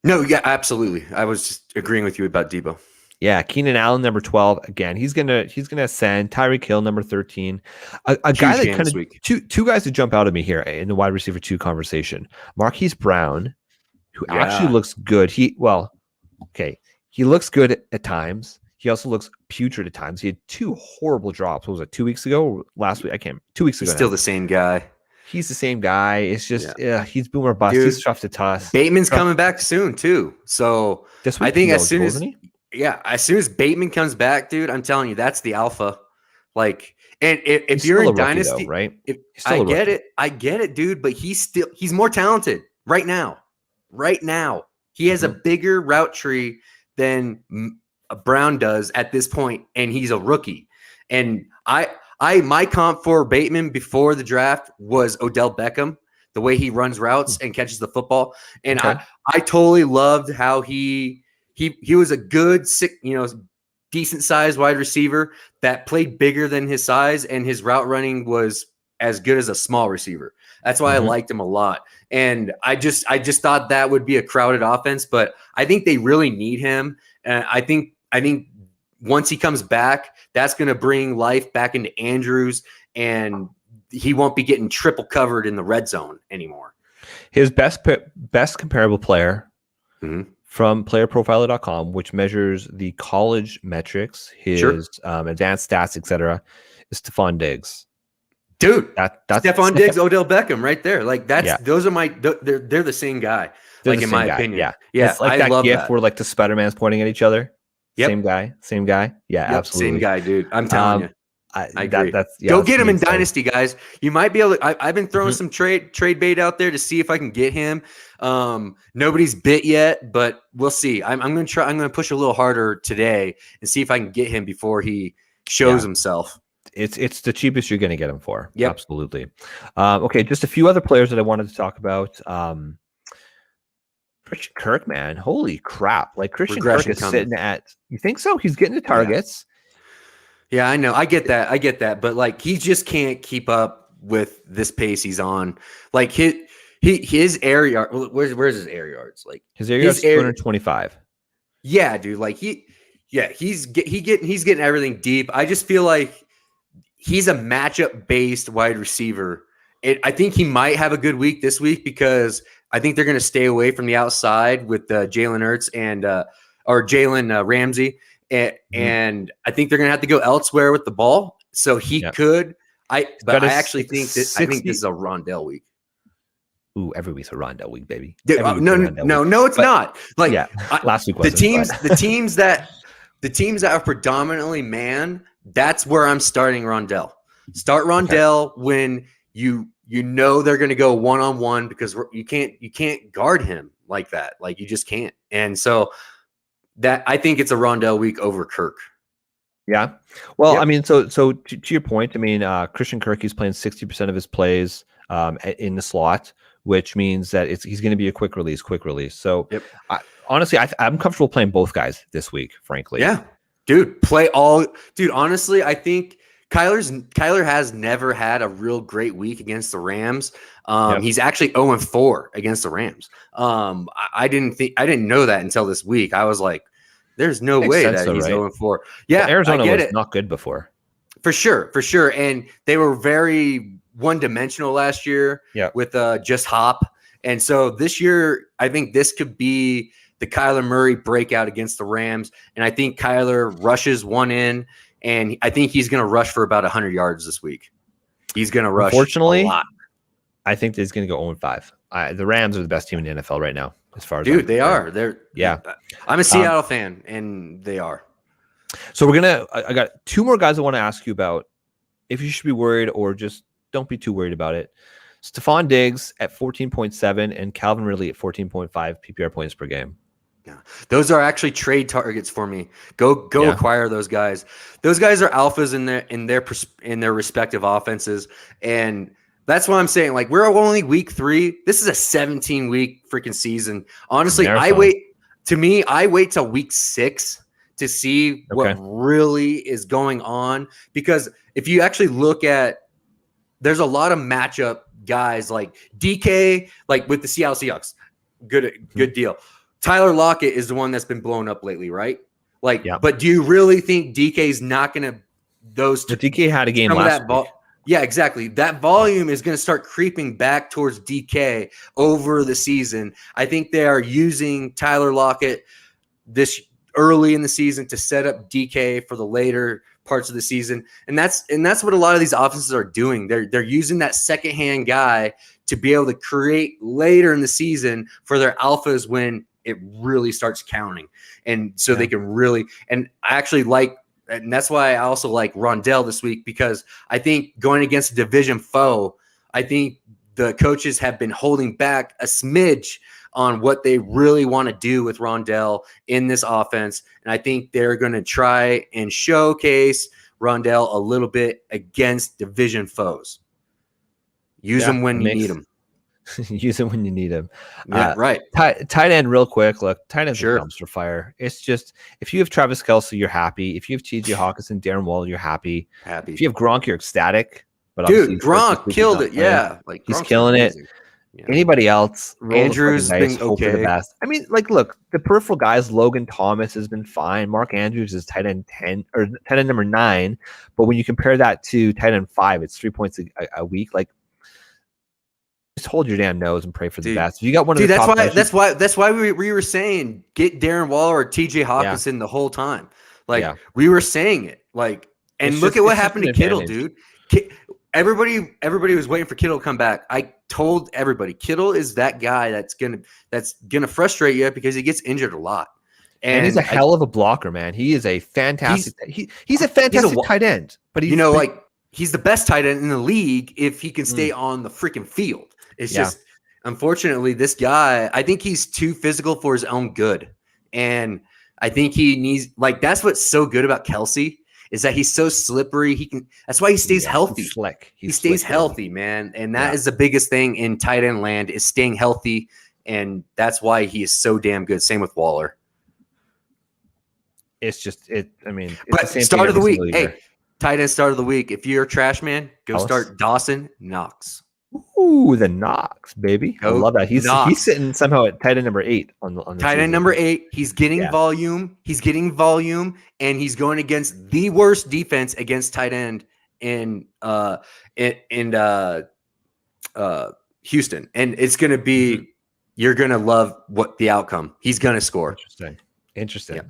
S2: No, yeah,
S3: absolutely. I was just agreeing with you about Debo.
S2: Yeah, Keenan Allen, number 12. Again, he's gonna ascend. Tyreek Hill, number 13. A guy that kind of two guys that jump out at me here in the wide receiver 2 conversation. Marquis Brown, who actually looks good. He looks good at times. He also looks putrid at times. He had 2 horrible drops. What was it, 2 weeks ago or last week? 2 weeks ago.
S3: He's still the same guy.
S2: He's the same guy. It's just he's boomer bust. Dude, he's tough to toss.
S3: Bateman's coming back soon too. So
S2: this week,
S3: I think as soon as Bateman comes back, dude, I'm telling you, that's the alpha. Like, and if you're in dynasty,
S2: though, right?
S3: I get it, dude. But he's more talented right now. He has a bigger route tree than Brown does at this point, and he's a rookie. And my comp for Bateman before the draft was Odell Beckham, the way he runs routes and catches the football. And I totally loved how he was a good, decent sized wide receiver that played bigger than his size, and his route running was as good as a small receiver. That's why I liked him a lot. And I just thought that would be a crowded offense, but I think they really need him. And I think once he comes back, that's going to bring life back into Andrews, and he won't be getting triple covered in the red zone anymore.
S2: His best comparable player from playerprofiler.com, which measures the college metrics, his advanced stats, etc., is Stefan Diggs.
S3: Dude,
S2: that's
S3: Stefan Diggs, Odell Beckham, right there. Like those are they're the same guy.
S2: They're
S3: like in my opinion,
S2: yeah. It's like
S3: I
S2: that
S3: love
S2: gif
S3: that.
S2: where like the Spider-Man's pointing at each other.
S3: Yep.
S2: Same guy. Yeah, absolutely.
S3: Same guy, dude. I'm telling you. I agree.
S2: Go
S3: get him in Dynasty, guys. You might be able to. I've been throwing some trade bait out there to see if I can get him. Nobody's bit yet, but we'll see. I'm going to try. I'm going to push a little harder today and see if I can get him before he shows himself.
S2: It's the cheapest you're going to get him for.
S3: Yep.
S2: Absolutely. Okay, just a few other players that I wanted to talk about. Christian Kirk, man, holy crap! Like Christian Kirk is sitting at. You think so? He's getting the targets.
S3: Yeah, I know. I get that. But like, he just can't keep up with this pace he's on. Like his air yard. Where's his air yards? Like
S2: his air yards 225.
S3: Yeah, dude. Like he's getting everything deep. I just feel like he's a matchup based wide receiver. I think he might have a good week this week because I think they're going to stay away from the outside with Jalen Hurts or Jalen Ramsey. And I think they're going to have to go elsewhere with the ball. So he could. I actually think this is a Rondell week.
S2: Ooh, every week's a Rondell week, baby.
S3: No, it's not. Like
S2: last week.
S3: The teams that are predominantly man. That's where I'm starting Rondell. Start Rondell when you know they're going to go one-on-one because you can't guard him like that. Like you just can't. And so that I think it's a Rondell week over Kirk.
S2: Yeah. Well, I mean, so to your point, I mean, Christian Kirk, he's playing 60% of his plays in the slot, which means that he's going to be a quick release. So honestly, I'm comfortable playing both guys this week, frankly.
S3: Yeah, dude, honestly, I think Kyler has never had a real great week against the Rams. He's actually 0-4 against the Rams. I didn't know that until this week. I was like, there's no way that he's 0-4. Yeah,
S2: well, Arizona was not good before.
S3: For sure. And they were very one-dimensional last year with just Hop. And so this year, I think this could be the Kyler Murray breakout against the Rams. And I think Kyler rushes one in. And I think he's going to rush for about 100 yards this week. He's going to rush a lot.
S2: I think he's going to go 0-5. The Rams are the best team in the NFL right now, as far as
S3: they are. I'm a Seattle fan, and they are.
S2: So I got two more guys I want to ask you about if you should be worried or just don't be too worried about it. Stefan Diggs at 14.7 and Calvin Ridley at 14.5 PPR points per game.
S3: Yeah. Those are actually trade targets for me. Go acquire those guys. Those guys are alphas in their respective offenses, and that's what I'm saying. Like, we're only week 3. This is a 17-week freaking season. Honestly, I wait till week 6 to see what really is going on, because if you actually look at, there's a lot of matchup guys like DK, like with the Seattle Seahawks. Good deal. Tyler Lockett is the one that's been blown up lately, right? Like, but do you really think DK's not going to
S2: DK had a game last week.
S3: Yeah, exactly. That volume is going to start creeping back towards DK over the season. I think they are using Tyler Lockett this early in the season to set up DK for the later parts of the season. And that's what a lot of these offenses are doing. They're using that secondhand guy to be able to create later in the season for their alphas when it really starts counting. And so they can really, and I actually and that's why I also like Rondell this week, because I think going against a division foe, I think the coaches have been holding back a smidge on what they really want to do with Rondell in this offense. And I think they're going to try and showcase Rondell a little bit against division foes. Use them when you need them.
S2: Use them when you need them.
S3: Yeah, right.
S2: Tight end, real quick. Look, tight end's a
S3: Sure.
S2: dumpster fire. It's just, if you have Travis Kelce, you're happy. If you have TJ Hawkinson, Darren Waller, you're happy. If you have Gronk, you're ecstatic. but
S3: Dude,
S2: obviously first
S3: Gronk
S2: week
S3: killed
S2: he's
S3: it.
S2: not playing.
S3: Yeah, like
S2: He's
S3: Gronk's
S2: killing it.
S3: amazing. Yeah.
S2: Anybody else? Roll
S3: Andrews
S2: the fucking dice,
S3: been
S2: hope for the
S3: okay.
S2: best. I mean, like, look, the peripheral guys. Logan Thomas has been fine. Mark Andrews is tight end 10 or tight end number 9. But when you compare that to tight end 5, it's 3 points a week. Like, just hold your damn nose and pray for the best. If you got one of the top guys,
S3: that's why we were saying get Darren Waller or TJ Hawkinson the whole time. Like we were saying it. Like, and
S2: It's
S3: look
S2: just-
S3: at what
S2: it's just
S3: happened
S2: an
S3: to Kittle,
S2: advantage.
S3: dude. Everybody was waiting for Kittle to come back. I told everybody Kittle is that guy that's gonna frustrate you because he gets injured a lot.
S2: And he's a hell of a blocker, man. He is a fantastic. He's a fantastic tight end. But he's
S3: he's the best tight end in the league if he can stay on the freaking field. It's just, unfortunately, this guy, I think he's too physical for his own good. And I think he needs, like, that's what's so good about Kelsey is that he's so slippery. That's why he stays healthy.
S2: He's slick.
S3: He stays healthy, man. And that is the biggest thing in tight end land is staying healthy. And that's why he is so damn good. Same with Waller.
S2: It's just, it's
S3: but
S2: the same
S3: start of the week.
S2: Hey,
S3: tight end start of the week. If you're a trash man, go start Dawson Knox.
S2: Ooh, the Knox, baby. I love that. He's sitting somehow at tight end number 8 on the
S3: tight end number 8. He's getting volume. He's getting volume, and he's going against the worst defense against tight end in Houston. And it's gonna be you're gonna love what the outcome. He's gonna score.
S2: Interesting.
S3: Yeah.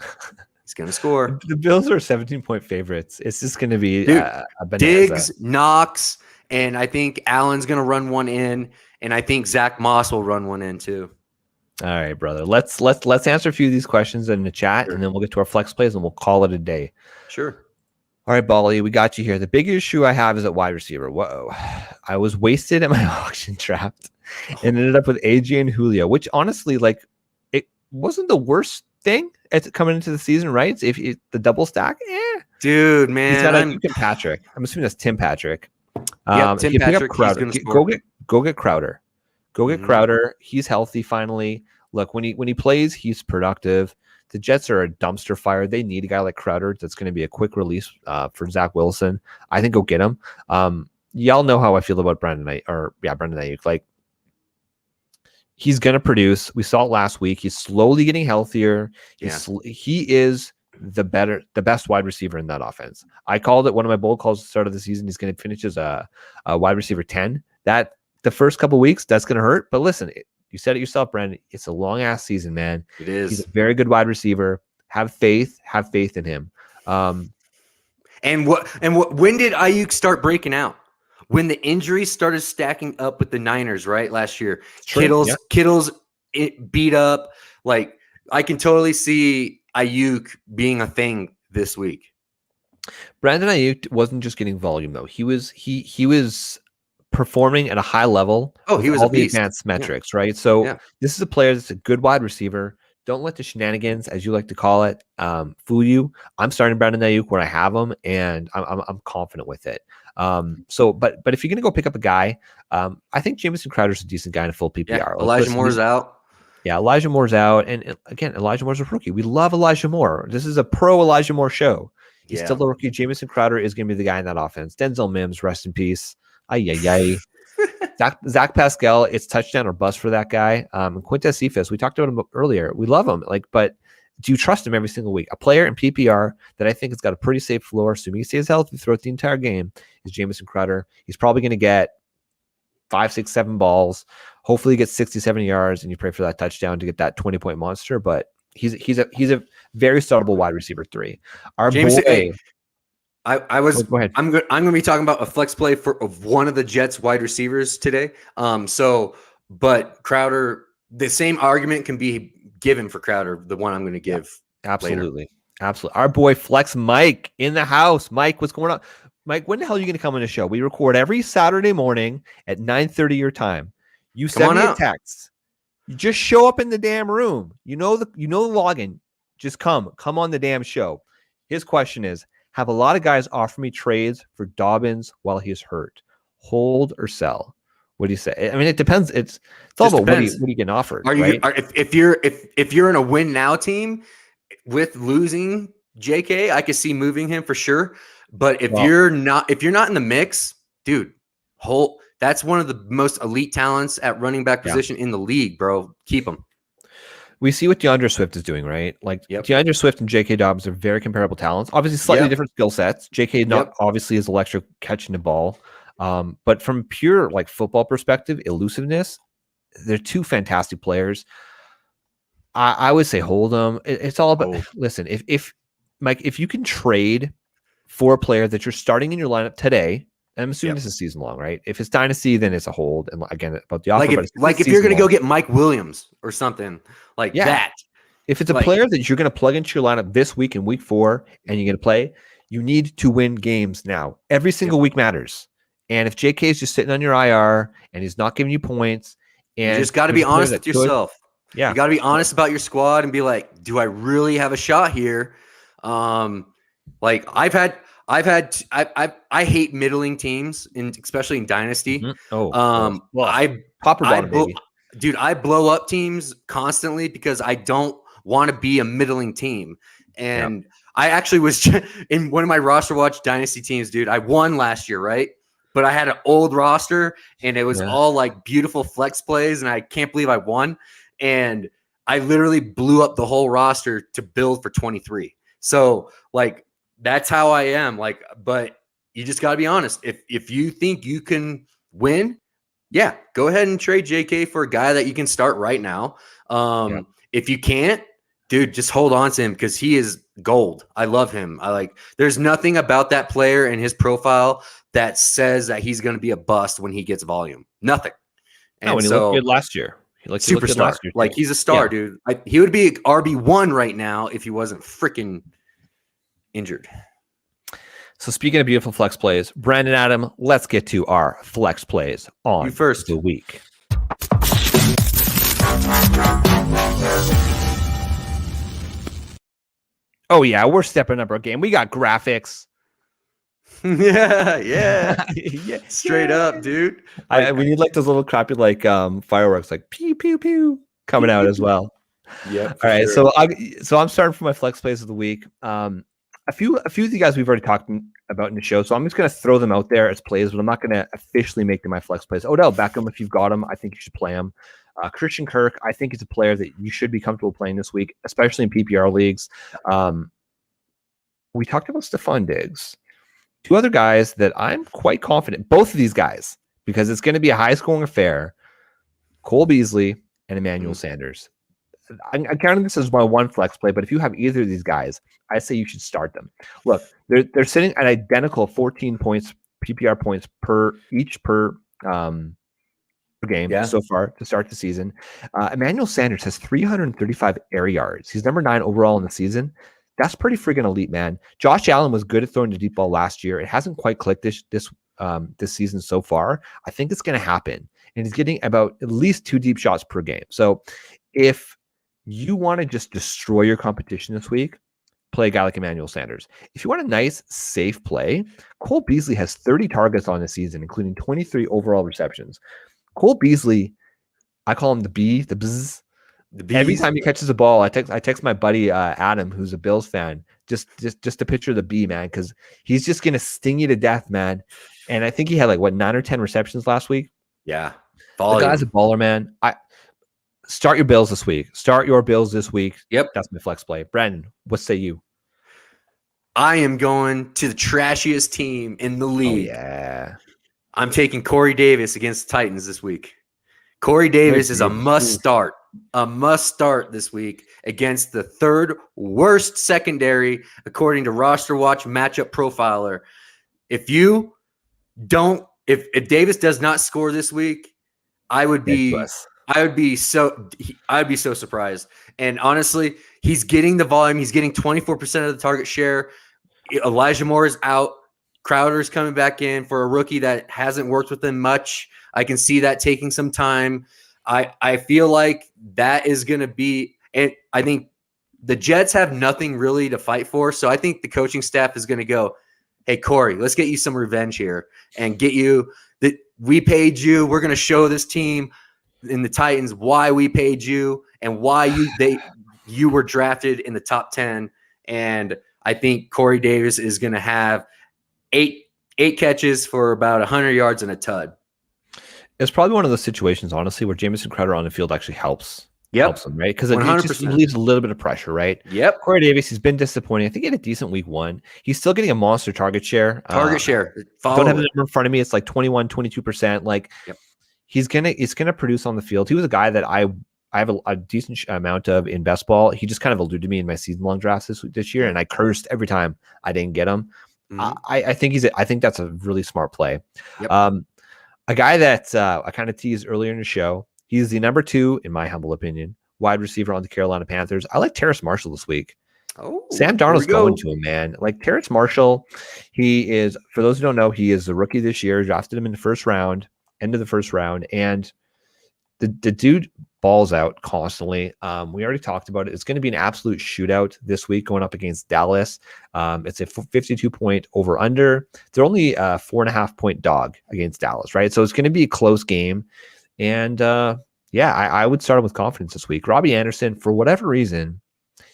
S3: He's gonna score.
S2: The Bills are 17-point favorites. It's just gonna be a bonanza.
S3: Diggs, Knox. And I think Allen's going to run one in, and I think Zach Moss will run one in too.
S2: All right, brother. Let's answer a few of these questions in the chat, and then we'll get to our flex plays, and we'll call it a day.
S3: Sure.
S2: All right, Bally, we got you here. The big issue I have is at wide receiver. Whoa. I was wasted at my auction draft and ended up with AJ and Julio, which honestly, like, it wasn't the worst thing coming into the season, right? If the double stack,
S3: dude, man.
S2: He's got Tim Patrick. I'm assuming that's Tim Patrick.
S3: Tim
S2: Patrick,
S3: Patrick,
S2: Crowder. Go get Crowder. Go get Crowder. He's healthy finally. Look, when he plays, he's productive. The Jets are a dumpster fire. They need a guy like Crowder that's going to be a quick release for Zach Wilson. I think go get him. Y'all know how I feel about Brandon Ayuk. Like, he's going to produce. We saw it last week. He's slowly getting healthier. He is the best wide receiver in that offense. I called it one of my bold calls at the start of the season. He's going to finish as a wide receiver 10. That the first couple weeks, that's going to hurt. But listen, you said it yourself, Brandon. It's a long ass season, man.
S3: It is.
S2: He's a very good wide receiver. Have faith in him.
S3: When did Ayuk start breaking out? When the injuries started stacking up with the Niners, right? Last year, Kittle's beat up. Like, I can totally see Ayuk being a thing this week.
S2: Brandon Ayuk wasn't just getting volume though. He was performing at a high level.
S3: Oh, he was
S2: all
S3: a
S2: the
S3: beast.
S2: Advanced metrics, right? So this is a player that's a good wide receiver. Don't let the shenanigans, as you like to call it, fool you. I'm starting Brandon Ayuk where I have him, and I'm confident with it. But if you're gonna go pick up a guy, I think Jameson Crudder is a decent guy in a full PPR.
S3: Yeah, Elijah Moore's out.
S2: Yeah, Elijah Moore's out. And again, Elijah Moore's a rookie. We love Elijah Moore. This is a pro Elijah Moore show. He's still a rookie. Jameson Crowder is going to be the guy in that offense. Denzel Mims, rest in peace. Zach Pascal, it's touchdown or bust for that guy. Quintez Cephas, we talked about him earlier. We love him. But do you trust him every single week? A player in PPR that I think has got a pretty safe floor, assuming he stays healthy throughout the entire game, is Jameson Crowder. He's probably going to get 5, 6, 7 balls. Hopefully he gets 60, 70 yards, and you pray for that touchdown to get that 20-point monster. But he's a very startable wide receiver 3. Our
S3: Jameson,
S2: boy,
S3: go ahead. I'm going to be talking about a flex play of one of the Jets wide receivers today. But Crowder, the same argument can be given for Crowder, the one I'm going to give.
S2: Absolutely. Absolutely. Our boy Flex Mike in the house. Mike, what's going on? Mike, when the hell are you going to come on the show? We record every Saturday morning at 9:30 your time. You send me a text. You just show up in the damn room. You know the login. Just come on the damn show. His question is, have a lot of guys offer me trades for Dobbins while he's hurt. Hold or sell? What do you say? I mean, it depends. It's all about what are you getting offered.
S3: If you're in a win now team with losing JK, I could see moving him for sure. But if you're not in the mix, dude, That's one of the most elite talents at running back position in the league, bro. Keep him.
S2: We see what Deandre Swift is doing, right? Like Deandre Swift and J.K. Dobbins are very comparable talents. Obviously, slightly different skill sets. J.K. not obviously is electric catching the ball, but from pure like football perspective, elusiveness, they're two fantastic players. I would say hold them. It's all about listen. If Mike, if you can trade for a player that you're starting in your lineup today. I'm assuming this is season long, right? If it's dynasty, then it's a hold. And again, about the offer,
S3: if you're going to go get Mike Williams or something like that.
S2: If it's a player that you're going to plug into your lineup this week in week 4 and you're going to play, you need to win games now. Every single week matters. And if JK is just sitting on your IR and he's not giving you points, and
S3: you just got to be honest with yourself. You got to be honest about your squad and be like, do I really have a shot here? Like I hate middling teams, especially in dynasty. I blow up teams constantly because I don't want to be a middling team. And I actually was in one of my roster watch dynasty teams, dude. I won last year, right? But I had an old roster and it was all like beautiful flex plays, and I can't believe I won. And I literally blew up the whole roster to build for 23. So like, that's how I am. Like, but you just got to be honest. If you think you can win, go ahead and trade JK for a guy that you can start right now. If you can't, dude, just hold on to him because he is gold. I love him. There's nothing about that player and his profile that says that he's going to be a bust when he gets volume. Nothing.
S2: And when he looked good last year. He looked
S3: superstar.
S2: Last year,
S3: like he's a star, dude. He would be RB1 right now if he wasn't freaking injured.
S2: So speaking of beautiful flex plays, Brandon, Adam, let's get to our flex plays on the week. Oh yeah, we're stepping up our game. We got graphics.
S3: yeah. Straight up, dude.
S2: We need like those little crappy like fireworks, like pew pew pew coming out as well.
S3: Yep.
S2: All right. So I'm starting for my flex plays of the week. A few of you guys we've already talked about in the show, so I'm just going to throw them out there as plays, but I'm not going to officially make them my flex plays. Odell Beckham, if you've got him, I think you should play him. Christian Kirk, I think he's a player that you should be comfortable playing this week, especially in PPR leagues. We talked about Stefan Diggs. Two other guys that I'm quite confident, both of these guys, because it's going to be a high-scoring affair, Cole Beasley and Emmanuel Sanders. I'm counting this as my one flex play, but if you have either of these guys, I say you should start them. Look, they're sitting at identical 14 points, PPR points per game so far to start the season. Emmanuel Sanders has 335 air yards. He's number 9 overall in the season. That's pretty friggin' elite, man. Josh Allen was good at throwing the deep ball last year. It hasn't quite clicked this season so far. I think it's going to happen, and he's getting about at least 2 deep shots per game. So if you want to just destroy your competition this week, play a guy like Emmanuel Sanders. If you want a nice, safe play, Cole Beasley has 30 targets on the season, including 23 overall receptions. Cole Beasley, I call him the bzz. Every time he catches a ball, I text my buddy Adam, who's a Bills fan, just to picture the B, man, because he's just gonna sting you to death, man. And I think he had 9 or 10 receptions last week.
S3: Yeah,
S2: the guy's a baller, man. Start your Bills this week. Yep. That's my flex play. Brandon, what say you?
S3: I am going to the trashiest team in the league.
S2: Oh, yeah.
S3: I'm taking Corey Davis against the Titans this week. Corey Davis is a must start. A must start this week against the 3rd worst secondary, according to Roster Watch Matchup Profiler. If Davis does not score this week, I would be so surprised. And honestly, he's getting the volume. He's getting 24% of the target share. Elijah Moore is out. Crowder's coming back in for a rookie that hasn't worked with him much. I can see that taking some time. I feel like that is going to be, and I think the Jets have nothing really to fight for. So I think the coaching staff is going to go, hey, Corey, let's get you some revenge here and get you that we paid you. We're going to show this team in the Titans why we paid you and why you were drafted in the top 10. And I think Corey Davis is going to have 8 8 catches for about 100 yards and a tud.
S2: It's probably one of those situations, honestly, where Jameson Crudder on the field actually helps him, right? Because it just leaves a little bit of pressure, right?
S3: Yep.
S2: Corey Davis, he's been disappointing. I think he had a decent week 1. He's still getting a monster target share.
S3: Don't have the
S2: number in front of me. It's like 21, 22%. Like, he's gonna produce on the field. He was a guy that I have a decent amount of in best ball. He just kind of eluded me in my season long drafts this year, and I cursed every time I didn't get him. I think that's a really smart play.
S3: Yep.
S2: A guy that I kind of teased earlier in the show. He's the number 2, in my humble opinion, wide receiver on the Carolina Panthers. I like Terrace Marshall this week. Sam Darnold's going to him, man. Like Terrace Marshall, he is, for those who don't know, he is the rookie this year. Drafted him in the first round, end of the first round, and the dude balls out constantly. We already talked about it. It's going to be an absolute shootout this week going up against Dallas. It's a 52-point over-under. They're only a 4.5-point dog against Dallas, right? So it's going to be a close game. And I would start him with confidence this week. Robbie Anderson, for whatever reason,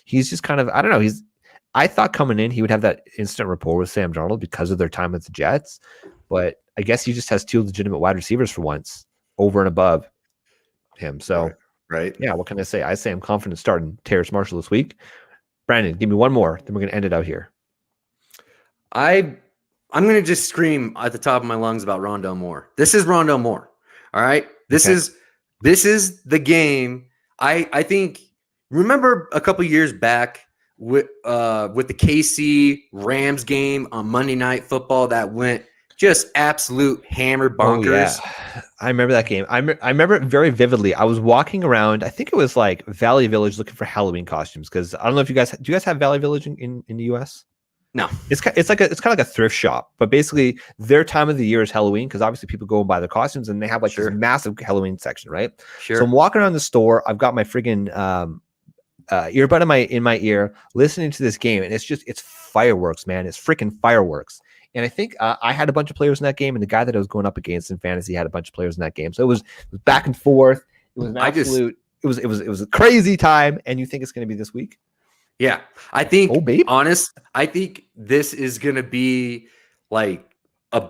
S2: he's just kind of, I don't know. I thought coming in, he would have that instant rapport with Sam Darnold because of their time with the Jets. But I guess he just has 2 legitimate wide receivers for once, over and above him. So,
S3: right.
S2: Yeah, what can I say? I say I'm confident starting Terrace Marshall this week. Brandon, give me one more, then we're going to end it out here.
S3: I'm going to just scream at the top of my lungs about Rondell Moore. This is Rondell Moore. All right. This is the game. I think, remember a couple years back with the KC Rams game on Monday Night Football that went just absolute hammer bonkers.
S2: Oh, yeah. I remember that game. I remember it very vividly. I was walking around. I think it was like Valley Village looking for Halloween costumes because I don't know if do you guys have Valley Village in the US?
S3: No,
S2: it's kind of like a thrift shop, but basically their time of the year is Halloween because obviously people go and buy their costumes and they have like this massive Halloween section, right?
S3: Sure.
S2: So I'm walking around the store. I've got my friggin' earbud in my ear, listening to this game, and it's fireworks, man. It's freaking fireworks. And I think I had a bunch of players in that game, and the guy that I was going up against in fantasy had a bunch of players in that game. So it was back and forth. It was an absolute. It was a crazy time. And you think it's going to be this week?
S3: Yeah, I think.
S2: Oh, babe.
S3: I think this is going to be like a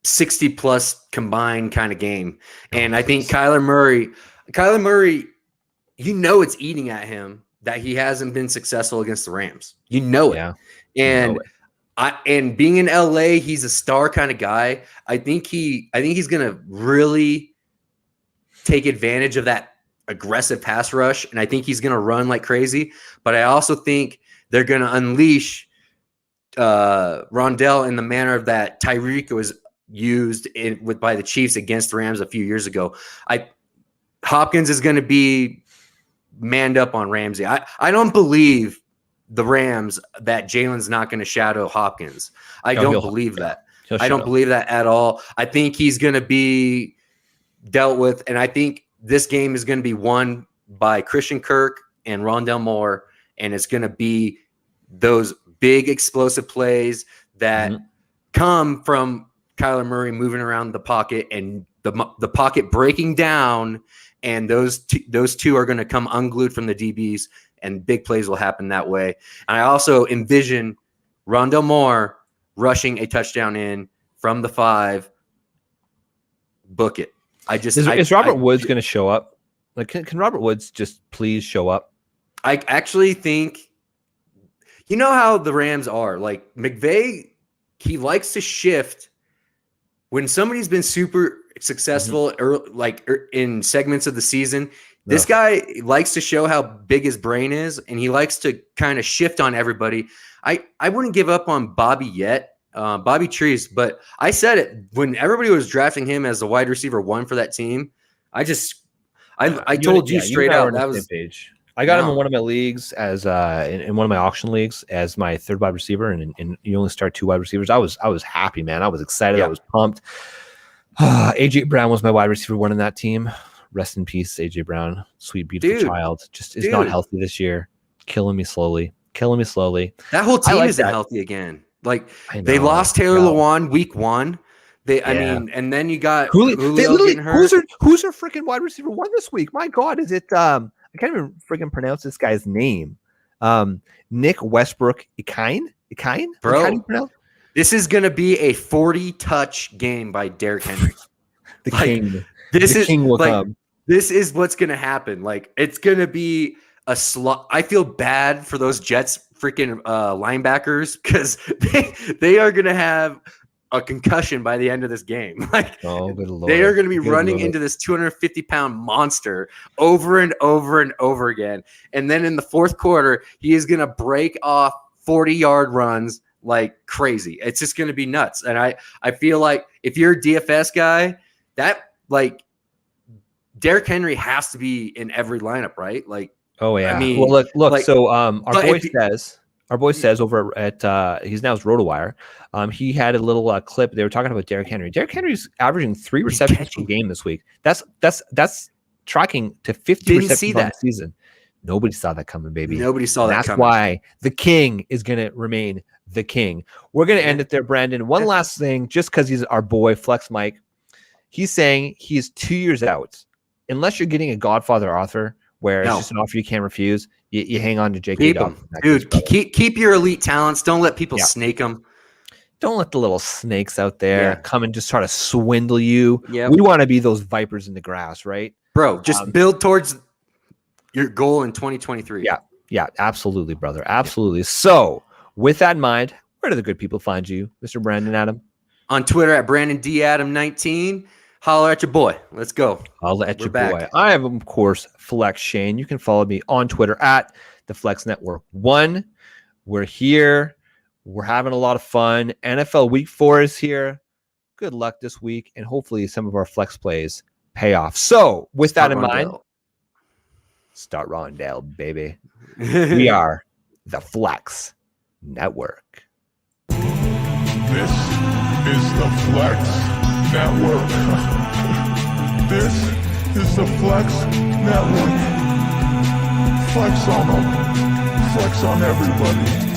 S3: 60+ combined kind of game, and I think Kyler Murray, it's eating at him that he hasn't been successful against the Rams. You know it.
S2: Yeah.
S3: And and being in LA, he's a star kind of guy. I think he's gonna really take advantage of that aggressive pass rush, and I think he's gonna run like crazy. But I also think they're gonna unleash Rondell in the manner that Tyreek was used by the Chiefs against the Rams a few years ago. Hopkins is gonna be manned up on Ramsey. I don't believe the Rams that Jalen's not going to shadow Hopkins. I don't believe that. I don't believe that at all. I think he's going to be dealt with, and I think this game is going to be won by Christian Kirk and Rondell Moore, and it's going to be those big explosive plays that come from Kyler Murray moving around the pocket and the pocket breaking down, and those two are going to come unglued from the DBs, and big plays will happen that way. And I also envision Rondell Moore rushing a touchdown in from the 5. Book it. Is Robert Woods
S2: going to show up? Like, can Robert Woods just please show up?
S3: I actually think, you know how the Rams are. Like, McVay, he likes to shift when somebody's been super successful in segments of the season. This guy likes to show how big his brain is, and he likes to kind of shift on everybody. I wouldn't give up on Bobby yet, Bobby Trees, but I said it when everybody was drafting him as the wide receiver 1 for that team. I told you straight out that was
S2: page. I got him in one of my leagues as in one of my auction leagues as my 3rd wide receiver, and you only start 2 wide receivers. I was happy, man. I was excited. I was pumped. AJ Brown was my wide receiver 1 in that team. Rest in peace, AJ Brown. Sweet, beautiful child. Just is not healthy this year. Killing me slowly.
S3: That whole team isn't healthy again. Like, they lost Taylor Lewan week 1. I mean, and then you got Julio getting hurt.
S2: Who's their freaking wide receiver 1 this week? My God, is it? I can't even freaking pronounce this guy's name. Nick Westbrook Ikine?
S3: Bro. This is going to be a 40-touch game by Derrick Henry.
S2: The
S3: like,
S2: king.
S3: This
S2: the
S3: is
S2: king will
S3: like,
S2: come.
S3: This is what's going to happen. Like, it's going to be a slot. I feel bad for those Jets freaking linebackers because they are going to have a concussion by the end of this game. Like,
S2: oh, good Lord.
S3: They are going to be running into this 250-pound monster over and over and over again. And then in the fourth quarter, he is going to break off 40-yard runs like crazy. It's just going to be nuts. And I feel like if you're a DFS guy, that like Derrick Henry has to be in every lineup, right? Like,
S2: oh yeah.
S3: I mean,
S2: well, look.
S3: like,
S2: so our boy says over at he's now RotoWire. He had a little clip. They were talking about Derrick Henry. Derrick Henry's averaging 3 receptions per game this week. That's tracking to 50 receptions on the season. Nobody saw that coming, baby.
S3: Nobody saw that
S2: That's
S3: coming.
S2: why the king is going to remain the king. We're going to end it there, Brandon. One last thing, just because he's our boy, Flex Mike. He's saying he's 2 years out. Unless you're getting a Godfather offer where it's just an offer you can't refuse, you hang on to J.K. Dobbins.
S3: Dude, keep your elite talents. Don't let people snake them.
S2: Don't let the little snakes out there come and just try to swindle you.
S3: Yeah,
S2: we want to be those vipers in the grass, right?
S3: Bro, just build towards your goal in 2023.
S2: Yeah, absolutely, brother. Absolutely. So, with that in mind, where do the good people find you, Mr. Brandon Adam?
S3: On Twitter at BrandonDAdam19. Holler at your boy. Let's go.
S2: Holler at your boy. I am, of course, Flex Shane. You can follow me on Twitter at the Flex Network 1. We're here. We're having a lot of fun. NFL Week 4 is here. Good luck this week, and hopefully some of our flex plays pay off. So, with that in mind, start Rondell, baby. We are the Flex Network.
S1: This is the Flex Network. This is the Flex Network. Flex on them. Flex on everybody.